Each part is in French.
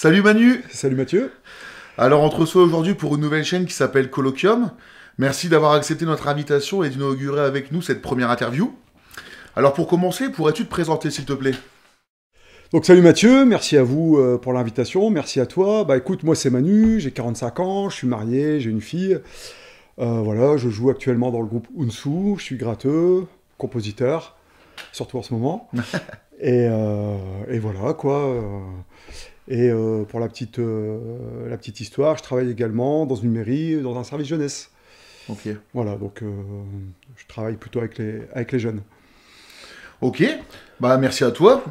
Salut Manu. Salut Mathieu. Alors on te reçoit aujourd'hui pour une nouvelle chaîne qui s'appelle Colloquium. Merci d'avoir accepté notre invitation et d'inaugurer avec nous cette première interview. Alors pour commencer, pourrais-tu te présenter s'il te plaît? Donc salut Mathieu, merci à vous pour l'invitation, merci à toi. Bah écoute, moi c'est Manu, j'ai 45 ans, je suis marié, j'ai une fille. Voilà, je joue actuellement dans le groupe Unsu, je suis gratteux, compositeur, surtout en ce moment. Et voilà quoi. Pour la petite histoire, je travaille également dans une mairie, dans un service jeunesse. Ok. Voilà, donc je travaille plutôt avec les jeunes. Ok, bah merci à toi.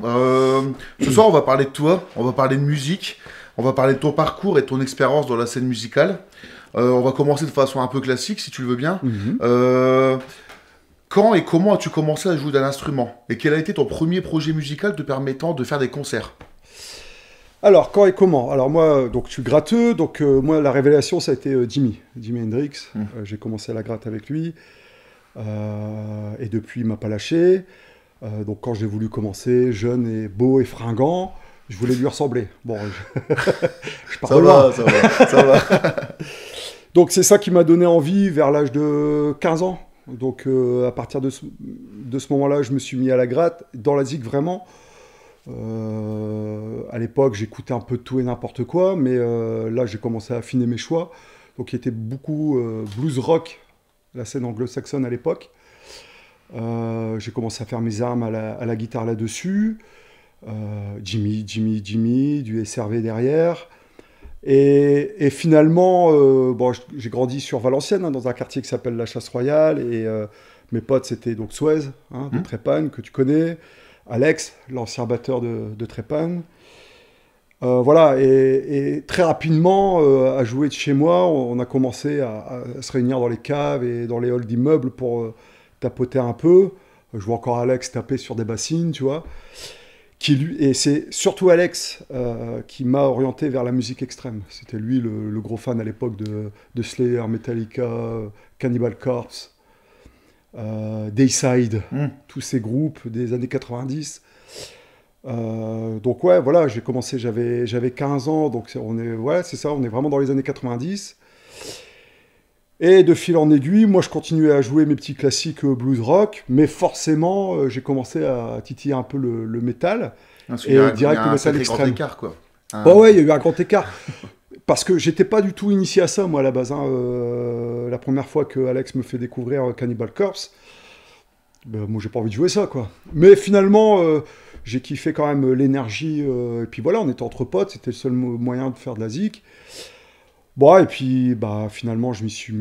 Ce soir on va parler de toi, on va parler de musique, on va parler de ton parcours et de ton expérience dans la scène musicale. On va commencer de façon un peu classique si tu le veux bien. Quand et comment as-tu commencé à jouer d'un instrument? Et quel a été ton premier projet musical te permettant de faire des concerts? Alors, quand et comment? Alors moi, donc je suis gratteux, donc moi la révélation ça a été Jimi Hendrix. J'ai commencé à la gratte avec lui, et depuis il m'a pas lâché. Donc quand j'ai voulu commencer, jeune et beau et fringant, je voulais lui ressembler. Bon, je pars de loin. Ça va. Donc c'est ça qui m'a donné envie vers l'âge de 15 ans. Donc à partir de ce moment-là, je me suis mis à la gratte, dans la zik vraiment. À l'époque, j'écoutais un peu de tout et n'importe quoi, mais là j'ai commencé à affiner mes choix. Donc il était beaucoup blues rock, la scène anglo-saxonne à l'époque. J'ai commencé à faire mes armes à la guitare là-dessus. Jimi, du SRV derrière. Et finalement, bon, j'ai grandi sur Valenciennes, hein, dans un quartier qui s'appelle la Chasse-Royale. Et mes potes, c'était donc Suez, hein, de Trépanne, que tu connais. Alex, l'ancien batteur de Trépanne. Voilà, et très rapidement, à jouer de chez moi, on a commencé à se réunir dans les caves et dans les halls d'immeubles pour tapoter un peu. Je vois encore Alex taper sur des bassines, tu vois. Et c'est surtout Alex qui m'a orienté vers la musique extrême. C'était lui le gros fan à l'époque de Slayer, Metallica, Cannibal Corpse, Dayside, tous ces groupes des années 90. Donc ouais, voilà, j'ai commencé, j'avais 15 ans, donc c'est ça, on est vraiment dans les années 90. Et de fil en aiguille, moi je continuais à jouer mes petits classiques blues rock, mais forcément j'ai commencé à titiller un peu le métal, et direct le métal extrême. Grand écart, quoi. Oh ouais, il y a eu un grand écart, parce que j'étais pas du tout initié à ça moi à la base. Hein. La première fois que Alex me fait découvrir Cannibal Corpse, ben, moi j'ai pas envie de jouer ça quoi. Mais finalement j'ai kiffé quand même l'énergie, et puis voilà, on était entre potes, c'était le seul moyen de faire de la zik. Bon, et puis bah, finalement, je m'y suis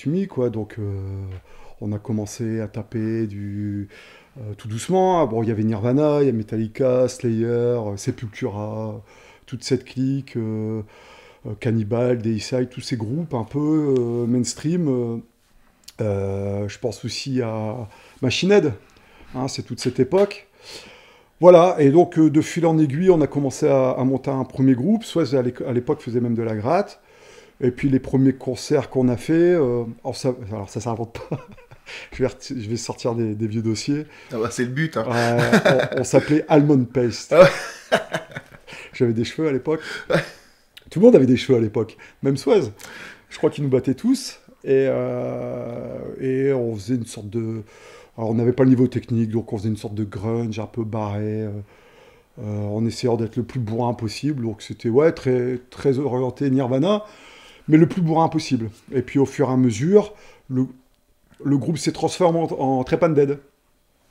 mis, quoi. Donc, on a commencé à taper tout doucement. Bon, il y avait Nirvana, il y a Metallica, Slayer, Sepultura, toute cette clique, Cannibal, Dayside, tous ces groupes un peu mainstream. Je pense aussi à Machine Head, hein, c'est toute cette époque. Voilà, et donc de fil en aiguille, on a commencé à monter un premier groupe. Soit à l'époque faisait même de la gratte. Et puis les premiers concerts qu'on a fait, alors ça s'invente pas. Je vais sortir des vieux dossiers. Ah bah, c'est le but. Hein. On s'appelait Almond Paste. J'avais des cheveux à l'époque. Tout le monde avait des cheveux à l'époque. Même Suez. Je crois qu'ils nous battaient tous. Et on faisait une sorte de... Alors on n'avait pas le niveau technique, donc on faisait une sorte de grunge un peu barré, en essayant d'être le plus bourrin possible. Donc c'était ouais, très, très orienté Nirvana, mais le plus bourrin possible. Et puis au fur et à mesure, le groupe s'est transformé en Trepan Dead,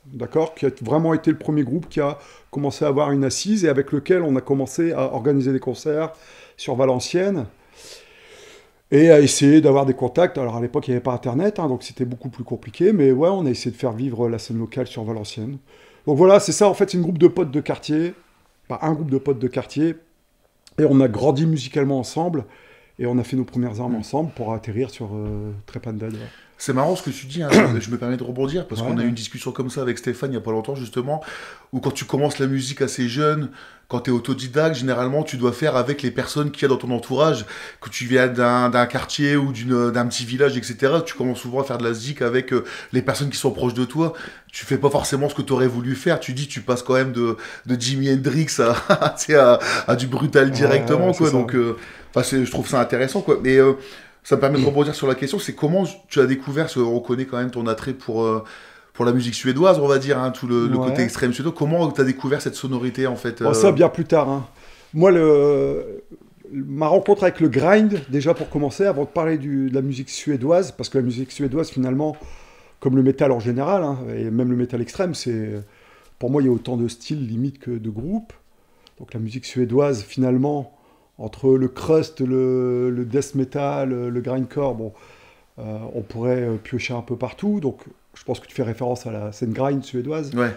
d'accord, qui a vraiment été le premier groupe qui a commencé à avoir une assise et avec lequel on a commencé à organiser des concerts sur Valenciennes et à essayer d'avoir des contacts. Alors à l'époque il n'y avait pas internet, hein, donc c'était beaucoup plus compliqué, mais ouais, on a essayé de faire vivre la scène locale sur Valenciennes. Donc voilà, c'est ça en fait, c'est un groupe de potes de quartier, pas un groupe de potes de quartier, et on a grandi musicalement ensemble. Et on a fait nos premières armes ensemble pour atterrir sur Trepan Dead. Ouais. C'est marrant ce que tu dis, hein, je me permets de rebondir, parce qu'on a eu une discussion comme ça avec Stéphane il n'y a pas longtemps, justement, où quand tu commences la musique assez jeune, quand tu es autodidacte, généralement, tu dois faire avec les personnes qu'il y a dans ton entourage, que tu viens d'un quartier ou d'un petit village, etc. Tu commences souvent à faire de la zik avec les personnes qui sont proches de toi. Tu fais pas forcément ce que tu aurais voulu faire. Tu passes quand même de Jimi Hendrix à du brutal directement, quoi. Donc, je trouve ça intéressant, quoi. Mais ça me permet de rebondir sur la question, c'est comment tu as découvert, on reconnaît quand même ton attrait pour la musique suédoise, on va dire, hein, tout le côté extrême suédois. Comment tu as découvert cette sonorité, en fait Ça, bien plus tard. Hein. Moi, ma rencontre avec le grind, déjà pour commencer, avant de parler de la musique suédoise, parce que la musique suédoise, finalement, comme le métal en général, hein, et même le métal extrême, pour moi, il y a autant de styles, limite, que de groupes. Donc la musique suédoise, finalement, entre le crust, le death metal, le grindcore, on pourrait piocher un peu partout. Donc je pense que tu fais référence à la scène grind suédoise. Ouais.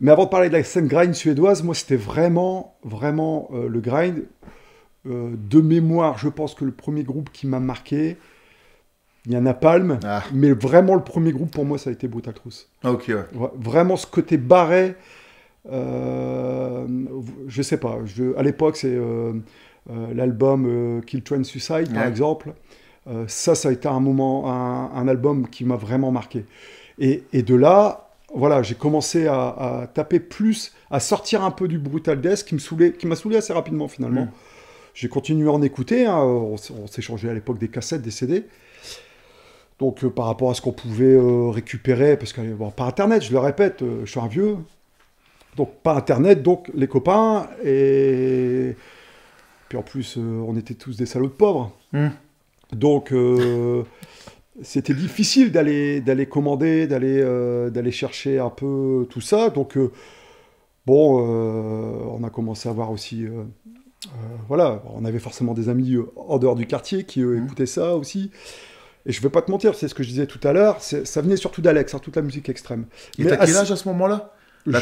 Mais avant de parler de la scène grind suédoise, moi c'était vraiment le grind. De mémoire, je pense que le premier groupe qui m'a marqué, il y a Napalm, mais vraiment le premier groupe pour moi ça a été Brutal Truth. Ok, ouais. Vraiment ce côté barré. Je sais pas, à l'époque c'est l'album Kill Train Suicide par exemple. Ça a été un album qui m'a vraiment marqué. Et de là, voilà, j'ai commencé à taper plus, à sortir un peu du brutal death qui m'a saoulé assez rapidement finalement. J'ai continué à en écouter, hein, on s'échangeait à l'époque des cassettes, des CD. Donc par rapport à ce qu'on pouvait récupérer, parce que par internet, je le répète, je suis un vieux. Donc pas internet, donc les copains, et puis en plus on était tous des salauds de pauvres. Donc c'était difficile d'aller commander, d'aller chercher un peu tout ça. Donc on a commencé à voir aussi, voilà, on avait forcément des amis en dehors du quartier qui écoutaient ça aussi. Et je ne vais pas te mentir, c'est ce que je disais tout à l'heure, ça venait surtout d'Alex, hein, toute la musique extrême. Et t'as quel âge à ce moment-là ? La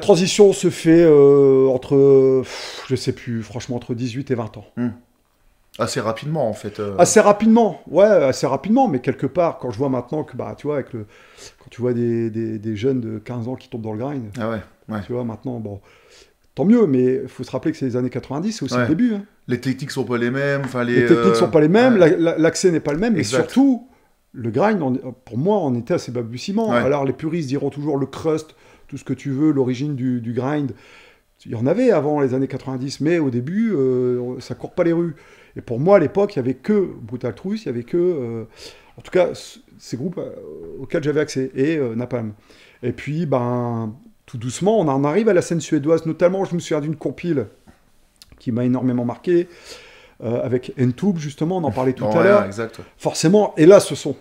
transition se fait entre, je sais plus, franchement, entre 18 et 20 ans. Assez rapidement, en fait. Assez rapidement, mais quelque part, quand je vois maintenant que, tu vois, quand tu vois des jeunes de 15 ans qui tombent dans le grind, tu vois, maintenant, tant mieux, mais il faut se rappeler que c'est les années 90, c'est aussi le début. Hein. Les techniques sont pas les mêmes. Les techniques sont pas les mêmes, l'accès n'est pas le même, mais surtout... Le grind, pour moi, on était assez balbutiement. Alors, les puristes diront toujours le crust, tout ce que tu veux, l'origine du grind. Il y en avait avant les années 90, mais au début, ça court pas les rues. Et pour moi, à l'époque, il n'y avait que Brutal Truth, il n'y avait que... en tout cas, ces groupes auxquels j'avais accès, et Napalm. Et puis, tout doucement, on en arrive à la scène suédoise. Notamment, je me souviens d'une compile qui m'a énormément marqué. Avec N-Tube, justement, on en parlait tout à l'heure. Exact. Forcément, et là, ce son.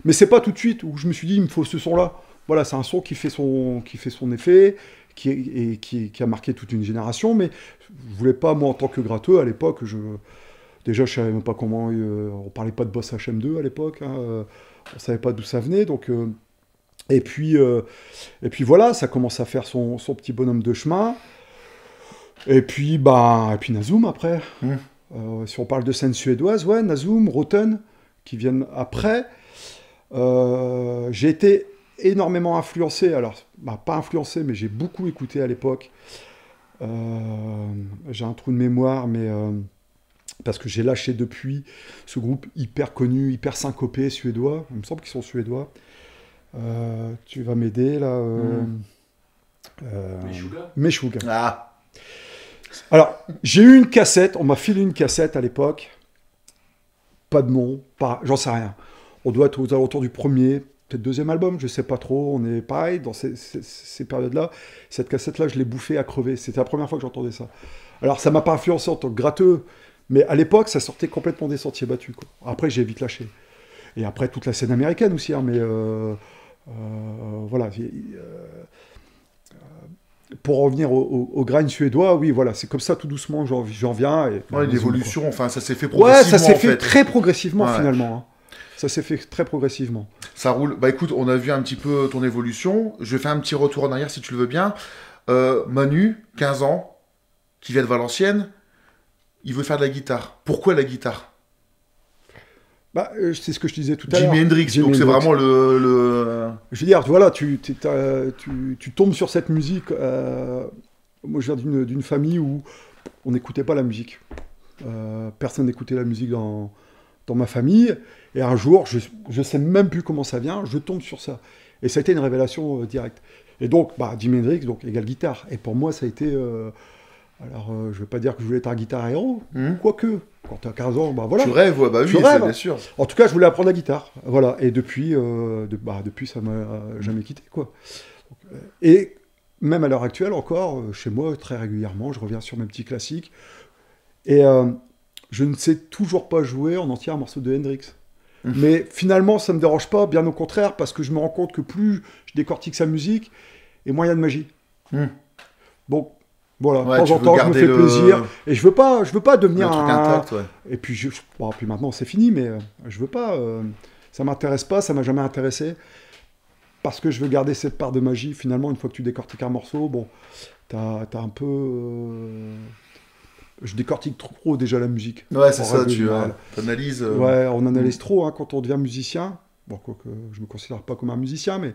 Mais c'est pas tout de suite où je me suis dit, il me faut ce son-là. Voilà, c'est un son qui fait son effet, qui a marqué toute une génération, mais je voulais pas, moi, en tant que gratteux, à l'époque, déjà, je savais même pas comment... on parlait pas de Boss HM2 à l'époque, hein, on savait pas d'où ça venait, donc... et puis voilà, ça commence à faire son petit bonhomme de chemin. Et puis Nasum après. Si on parle de scène suédoise, Nasum, Rotten, qui viennent après. J'ai été énormément influencé, alors pas influencé, mais j'ai beaucoup écouté à l'époque. J'ai un trou de mémoire, mais parce que j'ai lâché depuis ce groupe hyper connu, hyper syncopé suédois. Il me semble qu'ils sont suédois. Tu vas m'aider là. Meshuggah. Ah. Alors, j'ai eu une cassette, on m'a filé une cassette à l'époque, pas de nom, j'en sais rien. On doit être aux alentours du premier, peut-être deuxième album, je sais pas trop, on est pareil dans ces périodes-là. Cette cassette-là, je l'ai bouffée à crever, c'était la première fois que j'entendais ça. Alors, ça m'a pas influencé en tant que gratteux, mais à l'époque, ça sortait complètement des sentiers battus, quoi. Après, j'ai vite lâché. Et après, toute la scène américaine aussi, hein, mais voilà... pour revenir au grind suédois, oui, voilà, c'est comme ça, tout doucement, j'en viens. Et, l'évolution, enfin, ça s'est fait progressivement. Ouais, ça s'est fait très progressivement, finalement. Hein. Ça s'est fait très progressivement. Ça roule. Bah écoute, on a vu un petit peu ton évolution. Je vais faire un petit retour en arrière, si tu le veux bien. Manu, 15 ans, qui vient de Valenciennes, il veut faire de la guitare. Pourquoi la guitare ? Bah, c'est ce que je disais tout à l'heure. Jimi Hendrix, Jimi donc c'est Hendrix. vraiment le... Je veux dire, voilà, tu tombes sur cette musique. Moi, je viens d'une famille où on n'écoutait pas la musique. Personne n'écoutait la musique dans ma famille. Et un jour, je sais même plus comment ça vient, je tombe sur ça. Et ça a été une révélation directe. Et donc, Jimi Hendrix, donc égale guitare. Et pour moi, ça a été... je ne veux pas dire que je voulais être un guitar héros, quoique. Quand tu as 15 ans, voilà. Tu rêves, ouais, bah oui, Tu rêves. bien sûr. En tout cas, je voulais apprendre la guitare. Voilà. Et depuis, ça m'a jamais quitté, quoi. Et même à l'heure actuelle, encore, chez moi, très régulièrement, je reviens sur mes petits classiques. Et je ne sais toujours pas jouer en entier un morceau de Hendrix. Mais finalement, ça ne me dérange pas, bien au contraire, parce que je me rends compte que plus je décortique sa musique, et moins il y a de magie. Donc, voilà, Ouais, de temps en temps, je me fais plaisir. Et je veux pas devenir le truc intact, ouais. Et puis, puis maintenant, c'est fini, mais je veux pas. Ça m'intéresse pas, ça m'a jamais intéressé. Parce que je veux garder cette part de magie. Finalement, une fois que tu décortiques un morceau, t'as un peu... Je décortique trop déjà la musique. Ouais, c'est ça, tu analyses. Ouais, on analyse trop quand on devient musicien. Bon, quoique je me considère pas comme un musicien, mais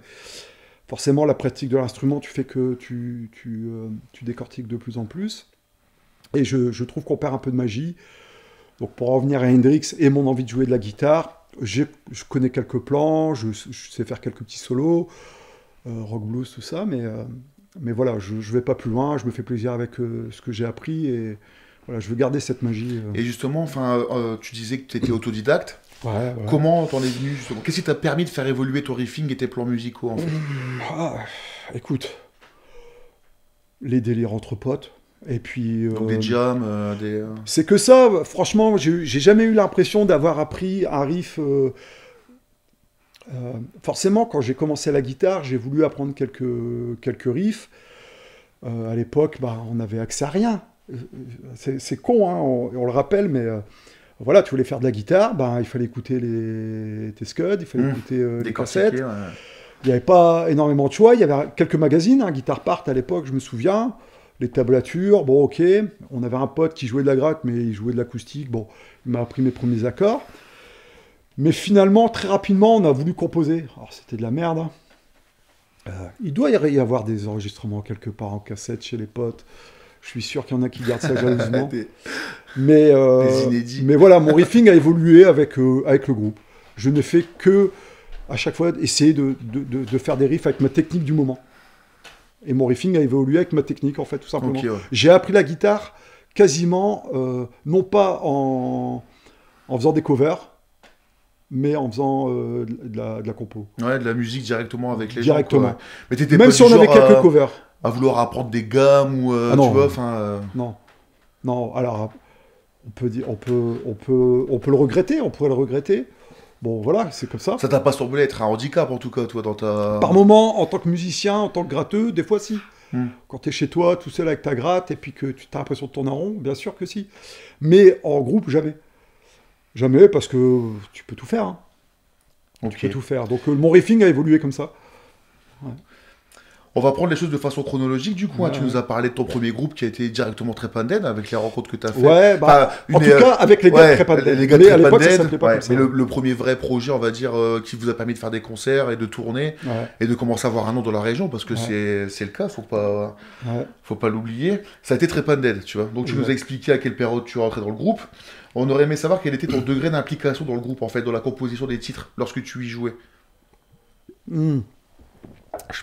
forcément, la pratique de l'instrument, tu fais que tu décortiques de plus en plus. Et je trouve qu'on perd un peu de magie. Donc, pour revenir à Hendrix et mon envie de jouer de la guitare, je connais quelques plans, je sais faire quelques petits solos, rock blues, tout ça, mais voilà, je vais pas plus loin, je me fais plaisir avec ce que j'ai appris et voilà, je veux garder cette magie. Et justement, tu disais que tu étais autodidacte. Ouais. Comment t'en es venu justement? Qu'est-ce qui t'a permis de faire évoluer ton riffing et tes plans musicaux en fait? Écoute, les délires entre potes. Et puis, donc des jams, c'est que ça, franchement, j'ai jamais eu l'impression d'avoir appris un riff. Forcément, quand j'ai commencé la guitare, j'ai voulu apprendre quelques riffs. À l'époque, on n'avait accès à rien. C'est con, hein, on le rappelle, mais voilà, tu voulais faire de la guitare, il fallait écouter tes scuds, il fallait écouter les cassettes. Ouais. Il n'y avait pas énormément de choix, il y avait quelques magazines, Guitar Part à l'époque, je me souviens. Les tablatures, ok. On avait un pote qui jouait de la gratte, mais il jouait de l'acoustique. Bon, il m'a appris mes premiers accords. Mais finalement, très rapidement, on a voulu composer. Alors, c'était de la merde. Il doit y avoir des enregistrements quelque part en cassette chez les potes. Je suis sûr qu'il y en a qui gardent ça jalousement. Mais voilà, mon riffing a évolué avec le groupe. Je ne fais que, à chaque fois, essayer de faire des riffs avec ma technique du moment. Et mon riffing a évolué avec ma technique, en fait, tout simplement. Okay, ouais. J'ai appris la guitare quasiment, non pas en faisant des covers, mais en faisant de la compo. Ouais, de la musique directement avec les directement. gens. Directement. Mais t'étais même pas si on avait quelques covers. À vouloir apprendre des gammes ou tu vois, Non, alors on peut le regretter, on pourrait le regretter. Bon, voilà, c'est comme ça. Ça t'a pas semblé être un handicap, en tout cas, toi, dans ta... Par moment, en tant que musicien, en tant que gratteux, des fois, si. Quand t'es chez toi, tout seul avec ta gratte, et puis que tu as l'impression de tourner en rond, bien sûr que si. Mais en groupe, jamais. Jamais, parce que tu peux tout faire. Hein. Okay. Tu peux tout faire. Donc, mon riffing a évolué comme ça. Ouais. On va prendre les choses de façon chronologique, du coup. Ouais. Tu nous as parlé de ton premier groupe qui a été directement Trepanned, avec les rencontres que tu as faites. Ouais, en tout cas, avec les gars de Trepanned. Les gars de Trepanned, mais le premier vrai projet, on va dire, qui vous a permis de faire des concerts et de tourner, et de commencer à avoir un nom dans la région, parce que c'est le cas, faut pas l'oublier. Ça a été Trepanned, tu vois. Donc, tu nous as expliqué à quelle période tu es rentré dans le groupe. On aurait aimé savoir quel était ton degré d'implication dans le groupe, en fait, dans la composition des titres, lorsque tu y jouais. Je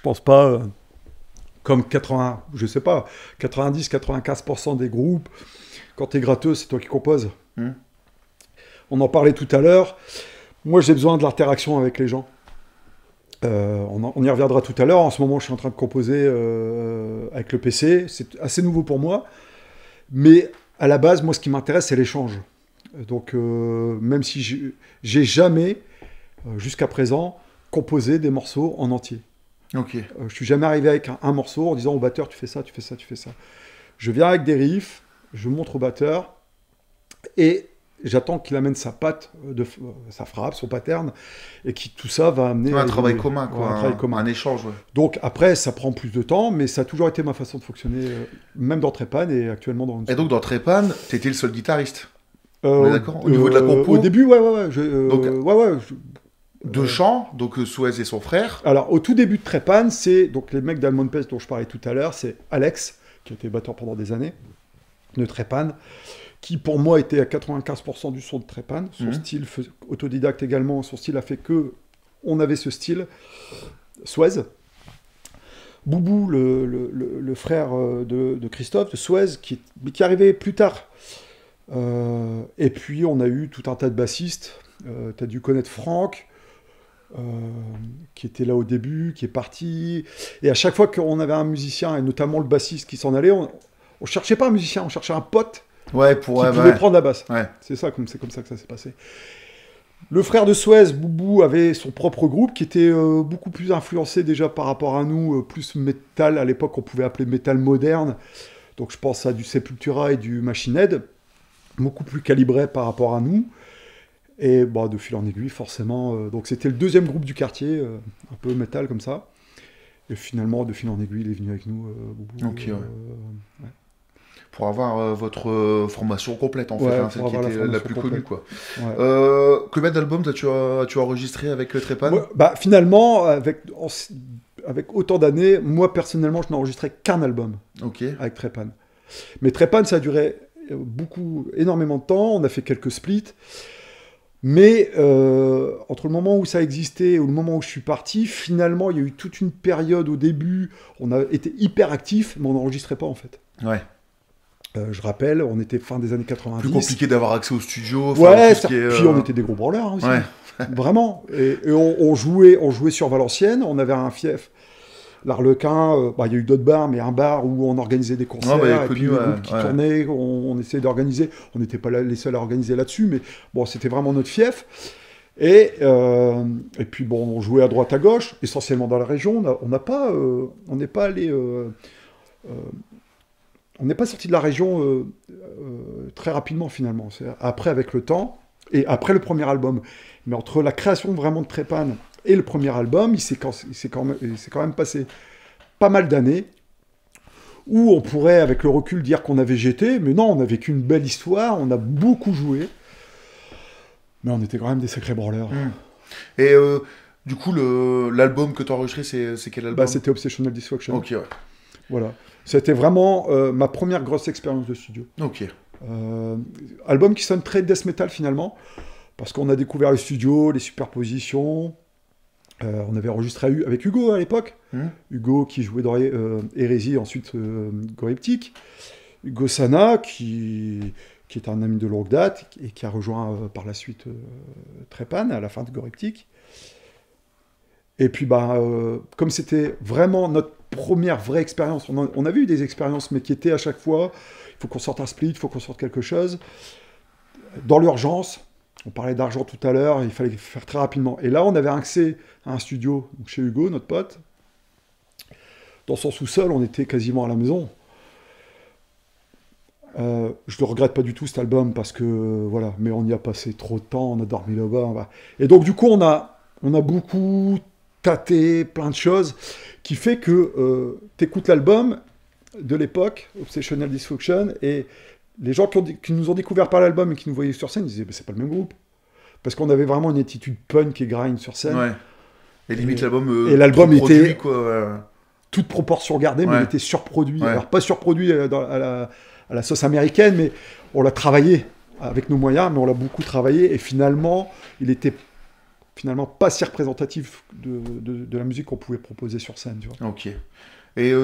pense pas... Comme 90-95% des groupes, quand t'es gratteux, c'est toi qui composes. On en parlait tout à l'heure. Moi, j'ai besoin de l'interaction avec les gens. On y reviendra tout à l'heure. En ce moment, je suis en train de composer avec le PC. C'est assez nouveau pour moi. Mais à la base, moi, ce qui m'intéresse, c'est l'échange. Donc, même si j'ai jamais, jusqu'à présent, composé des morceaux en entier. Okay. Je suis jamais arrivé avec un morceau en disant au batteur tu fais ça, tu fais ça, tu fais ça. Je viens avec des riffs, je montre au batteur et j'attends qu'il amène sa patte, sa frappe, son pattern et qui tout ça va amener un travail commun, quoi, un échange. Ouais. Donc après ça prend plus de temps, mais ça a toujours été ma façon de fonctionner, même dans Trepanned et actuellement dans. Et donc dans Trepanned, t'étais le seul guitariste. On est d'accord? Au niveau de la compo? Au début, ouais. Donc, ouais. Deux chants, donc Suez et son frère. Alors, au tout début de Trepan, c'est donc les mecs d'Almond Pest dont je parlais tout à l'heure, c'est Alex, qui a été batteur pendant des années, de Trepan, qui pour moi était à 95% du son de Trepan. Son style, autodidacte également, son style a fait que on avait ce style. Suez. Boubou, le frère de Christophe, de Suez, qui arrivait plus tard. Et puis, on a eu tout un tas de bassistes. Tu as dû connaître Franck, qui était là au début, qui est parti. Et à chaque fois qu'on avait un musicien, et notamment le bassiste qui s'en allait, on cherchait pas un musicien, on cherchait un pote qui pouvait prendre la basse. Ouais. C'est comme ça que ça s'est passé. Le frère de Suez, Boubou, avait son propre groupe qui était beaucoup plus influencé déjà par rapport à nous, plus métal. À l'époque, on pouvait appeler métal moderne. Donc je pense à du Sepultura et du Machine Head, beaucoup plus calibré par rapport à nous. Et bah, de fil en aiguille, forcément. Donc c'était le deuxième groupe du quartier, un peu métal comme ça. Et finalement, de fil en aiguille, il est venu avec nous, Boubou. Ok, ouais. Pour avoir votre formation complète, en fait, celle qui était la plus connue, quoi. Ouais. Combien d'albums as-tu enregistré avec Trepan? Ouais, bah, finalement, avec autant d'années, moi, personnellement, je n'ai enregistré qu'un album avec Trepan. Mais Trepan, ça a duré énormément de temps. On a fait quelques splits. Mais entre le moment où ça existait et le moment où je suis parti, finalement, il y a eu toute une période au début, on a été hyper actifs, mais on n'enregistrait pas, en fait. Ouais. Je rappelle, on était fin des années 90. Plus compliqué d'avoir accès au studio. Ouais, puis on était des gros branleurs aussi. Ouais. Vraiment. Et on jouait sur Valenciennes, on avait un fief. L'Arlequin, il y a eu d'autres bars, mais un bar où on organisait des concerts, et puis les groupes qui tournaient, on essayait d'organiser. On n'était pas les seuls à organiser là-dessus, mais bon, c'était vraiment notre fief. Et puis bon, on jouait à droite à gauche, essentiellement dans la région. On n'est pas allé... on n'est pas sorti de la région très rapidement, finalement. C'est après, avec le temps, et après le premier album. Mais entre la création vraiment de Trepan et le premier album, il s'est quand même passé pas mal d'années où on pourrait, avec le recul, dire qu'on a végété, mais non, on a vécu une belle histoire, on a beaucoup joué, mais on était quand même des sacrés branleurs. Et du coup, l'album que tu as enregistré, c'est quel album? C'était Obsessional Dysfunction. Ok, ouais. Voilà. C'était vraiment ma première grosse expérience de studio. Ok. Album qui sonne très death metal, finalement, parce qu'on a découvert le studio, les superpositions. On avait enregistré avec Hugo à l'époque. Hugo qui jouait dans Hérésie, ensuite Goriptyque. Hugo Sana qui est un ami de longue date et qui a rejoint par la suite Trepan à la fin de Goriptyque. Et puis, comme c'était vraiment notre première vraie expérience, on avait eu des expériences, mais qui étaient à chaque fois, il faut qu'on sorte un split, il faut qu'on sorte quelque chose. Dans l'urgence, on parlait d'argent tout à l'heure, il fallait faire très rapidement. Et là, on avait accès à un studio donc chez Hugo, notre pote. Dans son sous-sol, on était quasiment à la maison. Je ne le regrette pas du tout, cet album, parce que, voilà, mais on y a passé trop de temps, on a dormi là-bas. Et donc, du coup, on a beaucoup tâté, plein de choses, qui fait que tu écoutes l'album de l'époque, Obsessional Dysfunction, et les gens qui nous ont découvert par l'album et qui nous voyaient sur scène, ils disaient c'est pas le même groupe. Parce qu'on avait vraiment une attitude punk et grind sur scène. Ouais. Et limite l'album. Et l'album était. Quoi. Toute proportion gardée, mais il était surproduit. Ouais. Alors pas surproduit à la sauce américaine, mais on l'a travaillé avec nos moyens, mais on l'a beaucoup travaillé. Et finalement, il était pas si représentatif de la musique qu'on pouvait proposer sur scène. Tu vois. Ok. Et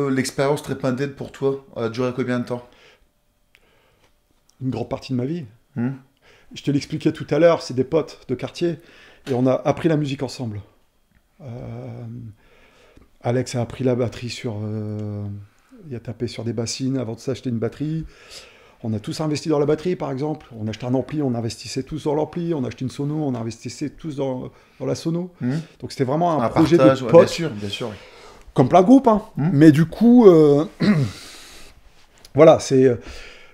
l'expérience Trepan Dead pour toi a duré combien de temps? Une grande partie de ma vie. Je te l'expliquais tout à l'heure, c'est des potes de quartier, et on a appris la musique ensemble. Alex a appris la batterie il a tapé sur des bassines avant de s'acheter une batterie. On a tous investi dans la batterie, par exemple. On a acheté un ampli, on investissait tous dans l'ampli. On a acheté une sono, on investissait tous dans la sono. Donc c'était vraiment un projet partage, de potes. Bien sûr. Comme plein de groupes, hein. Mais du coup, voilà, c'est...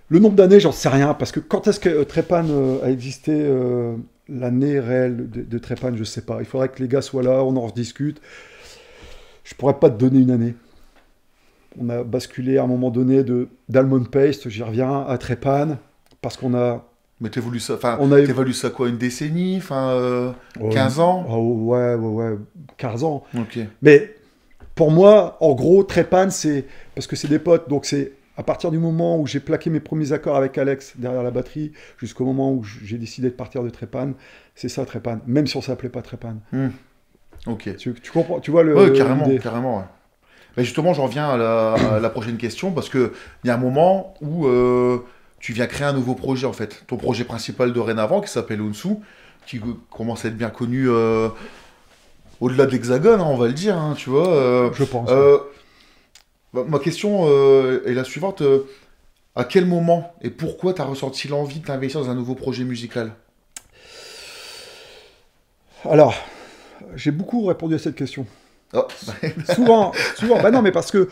Le nombre d'années, j'en sais rien, parce que quand est-ce que Trepan a existé, l'année réelle de Trepan, je ne sais pas. Il faudrait que les gars soient là, on en rediscute. Je ne pourrais pas te donner une année. On a basculé à un moment donné d'Almond Paste, j'y reviens, à Trepan, parce qu'on a Mais t'évolues ça, enfin, On a... t'évalues ça quoi, une décennie, enfin, 15 ouais, ans? ouais, 15 ans. Ok. Mais pour moi, en gros, Trépan, c'est parce que c'est des potes, donc c'est à partir du moment où j'ai plaqué mes premiers accords avec Alex derrière la batterie, jusqu'au moment où j'ai décidé de partir de Trépan, c'est ça Trépan, même si on s'appelait pas Trépan. Ok. Tu comprends, tu vois Ouais, carrément, l'idée. carrément. Ouais. Mais justement, j'en reviens à la prochaine question parce que il y a un moment où tu viens créer un nouveau projet en fait. Ton projet principal dorénavant qui s'appelle Unsu, qui commence à être bien connu au-delà de l'Hexagone, hein, on va le dire, hein, tu vois. Je pense. Ma question est la suivante. À quel moment et pourquoi tu as ressenti l'envie de t'investir dans un nouveau projet musical? Alors, j'ai beaucoup répondu à cette question. Oh. Souvent. Bah non, mais parce que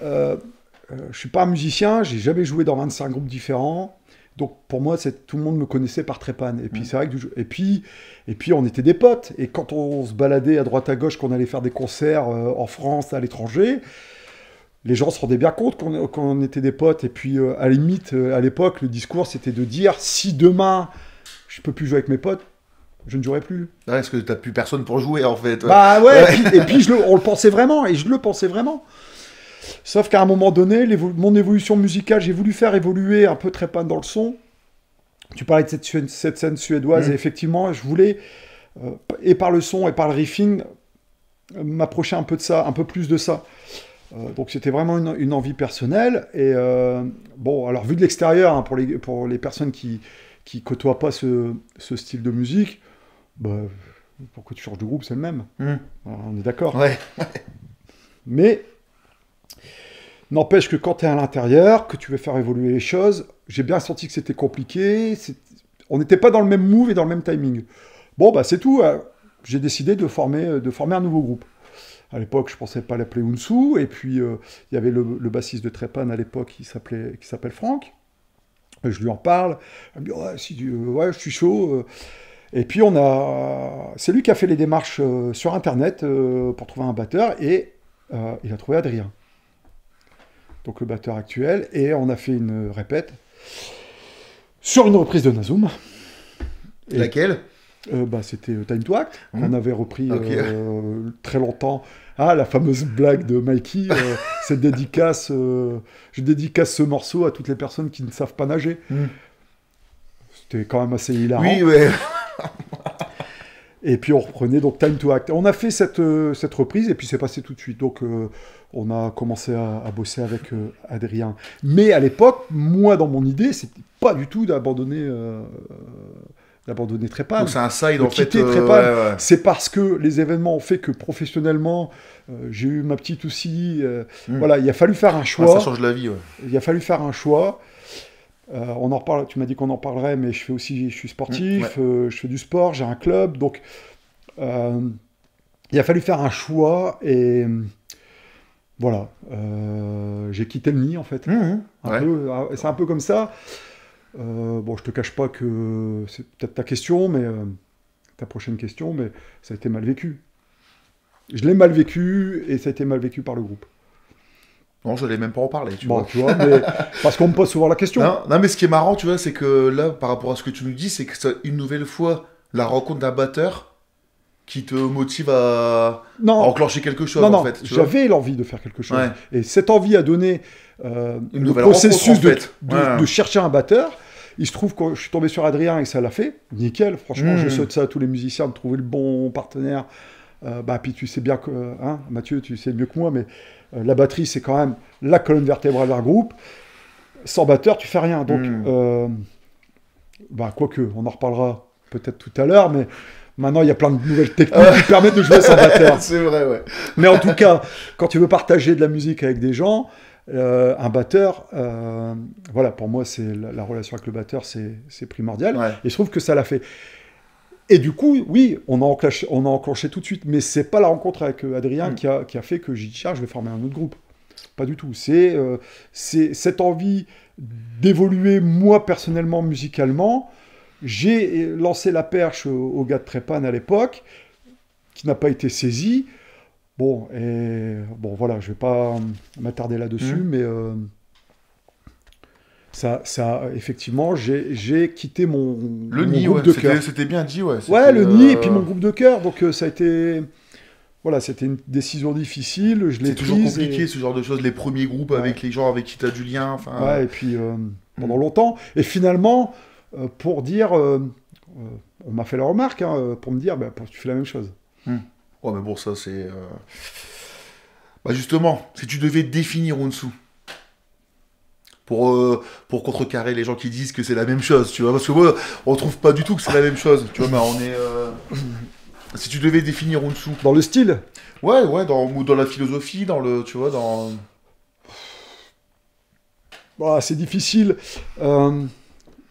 je suis pas un musicien, j'ai jamais joué dans 25 groupes différents. Donc pour moi, tout le monde me connaissait par Trépan. Et puis c'est vrai que et puis on était des potes. Et quand on se baladait à droite à gauche, qu'on allait faire des concerts en France, à l'étranger, les gens se rendaient bien compte qu'on était des potes. Et puis à la limite, à l'époque, le discours c'était de dire si demain je peux plus jouer avec mes potes, je ne jouerai plus. Ouais, parce que t'as plus personne pour jouer en fait. Bah ouais. Et puis on le pensait vraiment. Et je le pensais vraiment. Sauf qu'à un moment donné, mon évolution musicale, j'ai voulu faire évoluer un peu Trépan dans le son. Tu parlais de cette scène suédoise, et effectivement, je voulais, et par le son et par le riffing, m'approcher un peu de ça, un peu plus de ça. Donc c'était vraiment une envie personnelle. Et bon, alors vu de l'extérieur, hein, pour les personnes qui côtoient pas ce style de musique, bah, pourquoi tu changes de groupe, c'est le même. Alors, on est d'accord. Ouais. Mais n'empêche que quand tu es à l'intérieur, que tu veux faire évoluer les choses, j'ai bien senti que c'était compliqué. On n'était pas dans le même move et dans le même timing. Bon, bah c'est tout. J'ai décidé de former un nouveau groupe. À l'époque, je ne pensais pas l'appeler Unsu. Et puis, il y avait le bassiste de Trépan à l'époque qui s'appelle Franck. Je lui en parle. Il me dit ouais, je suis chaud. Et puis, c'est lui qui a fait les démarches sur Internet pour trouver un batteur. Et il a trouvé Adrien. Donc le batteur actuel, et on a fait une répète sur une reprise de Nazum. Laquelle? C'était Time to Act, qu'on avait repris très longtemps. Ah, la fameuse blague de Mikey, cette dédicace, je dédicace ce morceau à toutes les personnes qui ne savent pas nager. C'était quand même assez hilarant. Oui, ouais. Et puis on reprenait donc Time to Act. On a fait cette reprise et puis c'est passé tout de suite. Donc on a commencé à bosser avec Adrien. Mais à l'époque, moi dans mon idée, c'était pas du tout d'abandonner Trépan. Donc c'est un side en fait. Trépan. Ouais. C'est parce que les événements ont fait que professionnellement, j'ai eu ma petite aussi. Voilà, il a fallu faire un choix. Ça change la vie. Ouais. Il a fallu faire un choix. On en reparle, tu m'as dit qu'on en parlerait, mais je suis sportif, je fais du sport, j'ai un club, donc il a fallu faire un choix et voilà, j'ai quitté le nid en fait. C'est un peu comme ça. Bon, je te cache pas que c'est peut-être ta question, mais ta prochaine question, mais ça a été mal vécu. Je l'ai mal vécu et ça a été mal vécu par le groupe. Non, je n'allais même pas en parler, tu vois. Tu vois, mais parce qu'on me pose souvent la question. Non, mais ce qui est marrant, tu vois, c'est que là, par rapport à ce que tu nous dis, c'est que c'est une nouvelle fois la rencontre d'un batteur qui te motive à enclencher quelque chose, en fait. J'avais l'envie de faire quelque chose. Ouais. Et cette envie a donné une le processus rencontre, en fait. de chercher un batteur. Il se trouve que je suis tombé sur Adrien et que ça l'a fait. Nickel, franchement, je souhaite ça à tous les musiciens, de trouver le bon partenaire. Puis tu sais bien que, Mathieu, tu sais mieux que moi, mais la batterie, c'est quand même la colonne vertébrale d'un groupe. Sans batteur, tu fais rien. Donc, quoique, on en reparlera peut-être tout à l'heure, mais maintenant, il y a plein de nouvelles techniques qui permettent de jouer sans batteur. C'est vrai, ouais. Mais en tout cas, quand tu veux partager de la musique avec des gens, un batteur, voilà, pour moi, c'est la relation avec le batteur, c'est primordial. Ouais. Et je trouve que ça l'a fait. Et du coup, oui, on a enclenché tout de suite, mais c'est pas la rencontre avec Adrien qui a fait que j'ai dit je vais former un autre groupe. Pas du tout. C'est cette envie d'évoluer moi personnellement musicalement. J'ai lancé la perche au gars de Trépan à l'époque, qui n'a pas été saisi. Bon, voilà, je vais pas m'attarder là-dessus, mais effectivement, j'ai quitté mon nid, groupe de cœur. C'était bien dit, ouais. Ouais, le nid et puis mon groupe de cœur. Donc ça a été... Voilà, c'était une décision difficile, je l'ai C'est toujours compliqué, ce genre de choses, les premiers groupes avec les gens avec qui tu as du lien. Ouais, et puis pendant longtemps. Et finalement, pour dire... on m'a fait la remarque, hein, pour me dire, bah, tu fais la même chose. Ouais, mais bon, ça, c'est... Bah, justement, si tu devais définir Hounsou, pour contrecarrer les gens qui disent que c'est la même chose, tu vois, parce que moi, on trouve pas du tout que c'est la même chose, tu vois, mais on est... Si tu devais définir Hounsou... Dans le style? Ouais, dans la philosophie, dans le... Tu vois, dans... Bah, c'est difficile.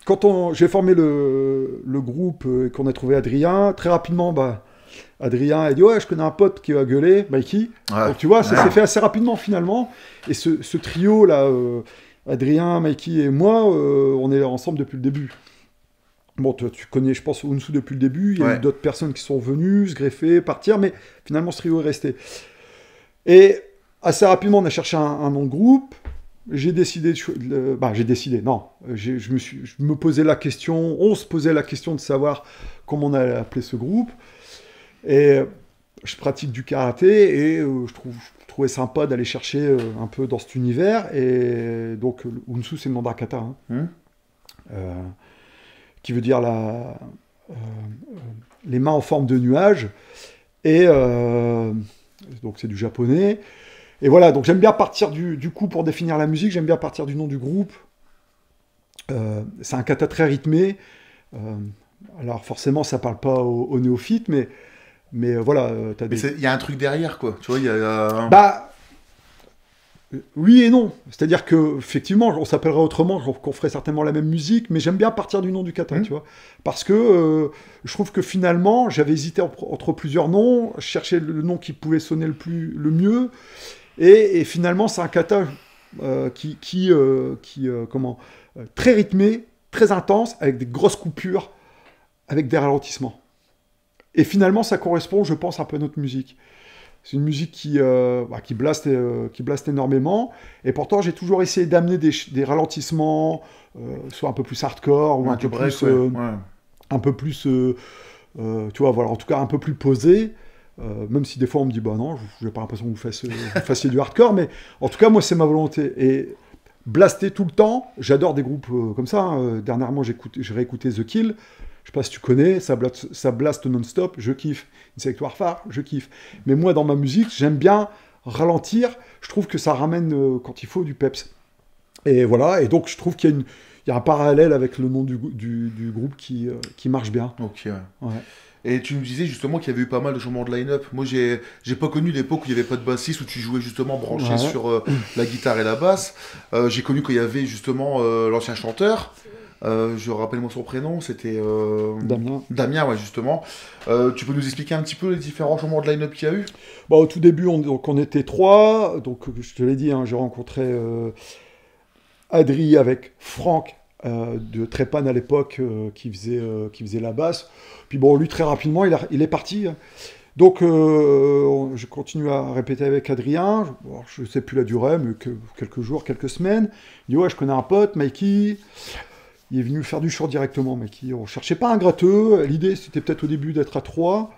Quand j'ai formé le groupe et qu'on a trouvé Adrien, très rapidement, bah, Adrien a dit « Ouais, je connais un pote qui va gueuler, Mikey. Ouais. » Donc tu vois, ça s'est fait assez rapidement finalement. Et ce trio-là, Adrien, Mikey et moi, on est ensemble depuis le début. Bon, tu connais, je pense, Hounsou depuis le début. Il y a eu d'autres personnes qui sont venues, se greffer, partir, mais finalement, ce trio est resté. Et assez rapidement, on a cherché un nom de groupe. J'ai décidé, non, je me posais la question, on se posait la question de savoir comment on allait appeler ce groupe. Et je pratique du karaté et je trouvais sympa d'aller chercher un peu dans cet univers. Et donc, Hounsou, c'est le nom d'un kata. Qui veut dire les mains en forme de nuage. Et donc c'est du japonais. Et voilà, donc j'aime bien partir du coup pour définir la musique, j'aime bien partir du nom du groupe. C'est un kata très rythmé. Alors forcément, ça parle pas aux néophytes, mais voilà. Il y a un truc derrière, quoi. Tu vois, il y a... Bah... Oui et non. C'est-à-dire qu'effectivement, on s'appellerait autrement, qu'on ferait certainement la même musique, mais j'aime bien partir du nom du kata, tu vois. Parce que je trouve que finalement, j'avais hésité entre plusieurs noms, je cherchais le nom qui pouvait sonner le mieux, et finalement, c'est un kata très rythmé, très intense, avec des grosses coupures, avec des ralentissements. Et finalement, ça correspond, je pense, un peu à notre musique. C'est une musique qui blaste énormément. Et pourtant, j'ai toujours essayé d'amener des ralentissements, soit un peu plus hardcore, ou un peu plus, tu vois, voilà, en tout cas un peu plus posé. Même si des fois on me dit, bah non, je n'ai pas l'impression que vous fassiez du hardcore, mais en tout cas, moi, c'est ma volonté. Et blaster tout le temps, j'adore des groupes comme ça. Hein. Dernièrement, j'ai réécouté The Kill. Je sais pas si tu connais, ça blaste non-stop, je kiffe. Insect Warfare, je kiffe. Mais moi, dans ma musique, j'aime bien ralentir. Je trouve que ça ramène, quand il faut, du peps. Et voilà, et donc je trouve qu'il y a un parallèle avec le nom du groupe qui marche bien. Ok, ouais. Et tu nous disais justement qu'il y avait eu pas mal de changements de line-up. Moi, j'ai pas connu l'époque où il n'y avait pas de bassiste, où tu jouais justement branché sur la guitare et la basse. J'ai connu quand il y avait justement l'ancien chanteur. Je rappelle-moi son prénom, c'était Damien. Damien, ouais, justement. Tu peux nous expliquer un petit peu les différents changements de line-up qu'il y a eu? Bah, au tout début, on était 3. Donc, je te l'ai dit, hein, j'ai rencontré Adri avec Franck de Trépan à l'époque qui faisait la basse. Puis bon, lui, très rapidement, il est parti. Donc, je continue à répéter avec Adrien. Je ne sais plus la durée, mais quelques jours, quelques semaines. Il dit, ouais, je connais un pote, Mikey. Il est venu faire du chant directement, mais on ne cherchait pas un gratteux. L'idée, c'était peut-être au début d'être à 3.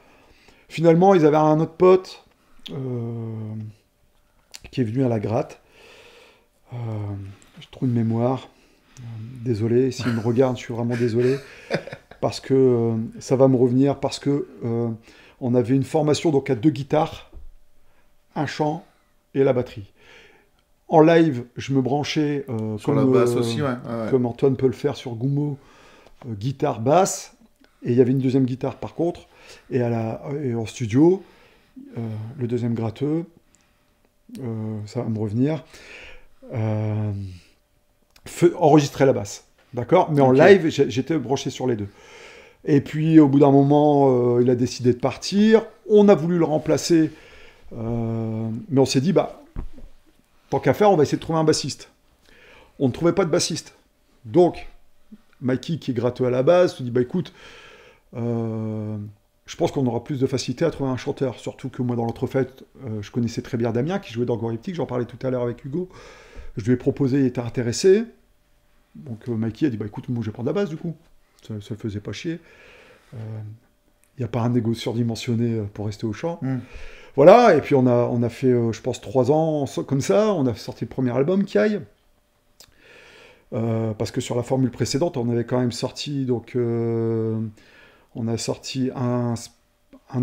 Finalement, ils avaient un autre pote qui est venu à la gratte. Je trouve une mémoire. Désolé, s'il me regarde, je suis vraiment désolé. Parce que ça va me revenir. Parce que on avait une formation donc à 2 guitares, un chant et la batterie. En live, je me branchais sur la basse aussi, ouais. Comme Antoine peut le faire sur Gummo, guitare, basse, et il y avait une deuxième guitare par contre, et en studio, le deuxième gratteux, ça va me revenir, enregistrer la basse, d'accord? Mais en live, j'étais branché sur les deux. Et puis au bout d'un moment, il a décidé de partir, on a voulu le remplacer, mais on s'est dit, bah, tant qu'à faire, on va essayer de trouver un bassiste. On ne trouvait pas de bassiste. Donc, Mikey, qui est gratteux à la base, se dit, bah écoute, je pense qu'on aura plus de facilité à trouver un chanteur. Surtout que moi, dans l'entrefaite, je connaissais très bien Damien, qui jouait dans Goriptic, j'en parlais tout à l'heure avec Hugo. Je lui ai proposé, il était intéressé. Donc Mikey a dit, bah écoute, moi je vais prendre la basse du coup. Ça le faisait pas chier. Il n'y a pas un ego surdimensionné pour rester au chant. Voilà, et puis on a fait, je pense, 3 ans comme ça. On a sorti le premier album, Kiai. Parce que sur la formule précédente, on avait quand même sorti, donc on a sorti un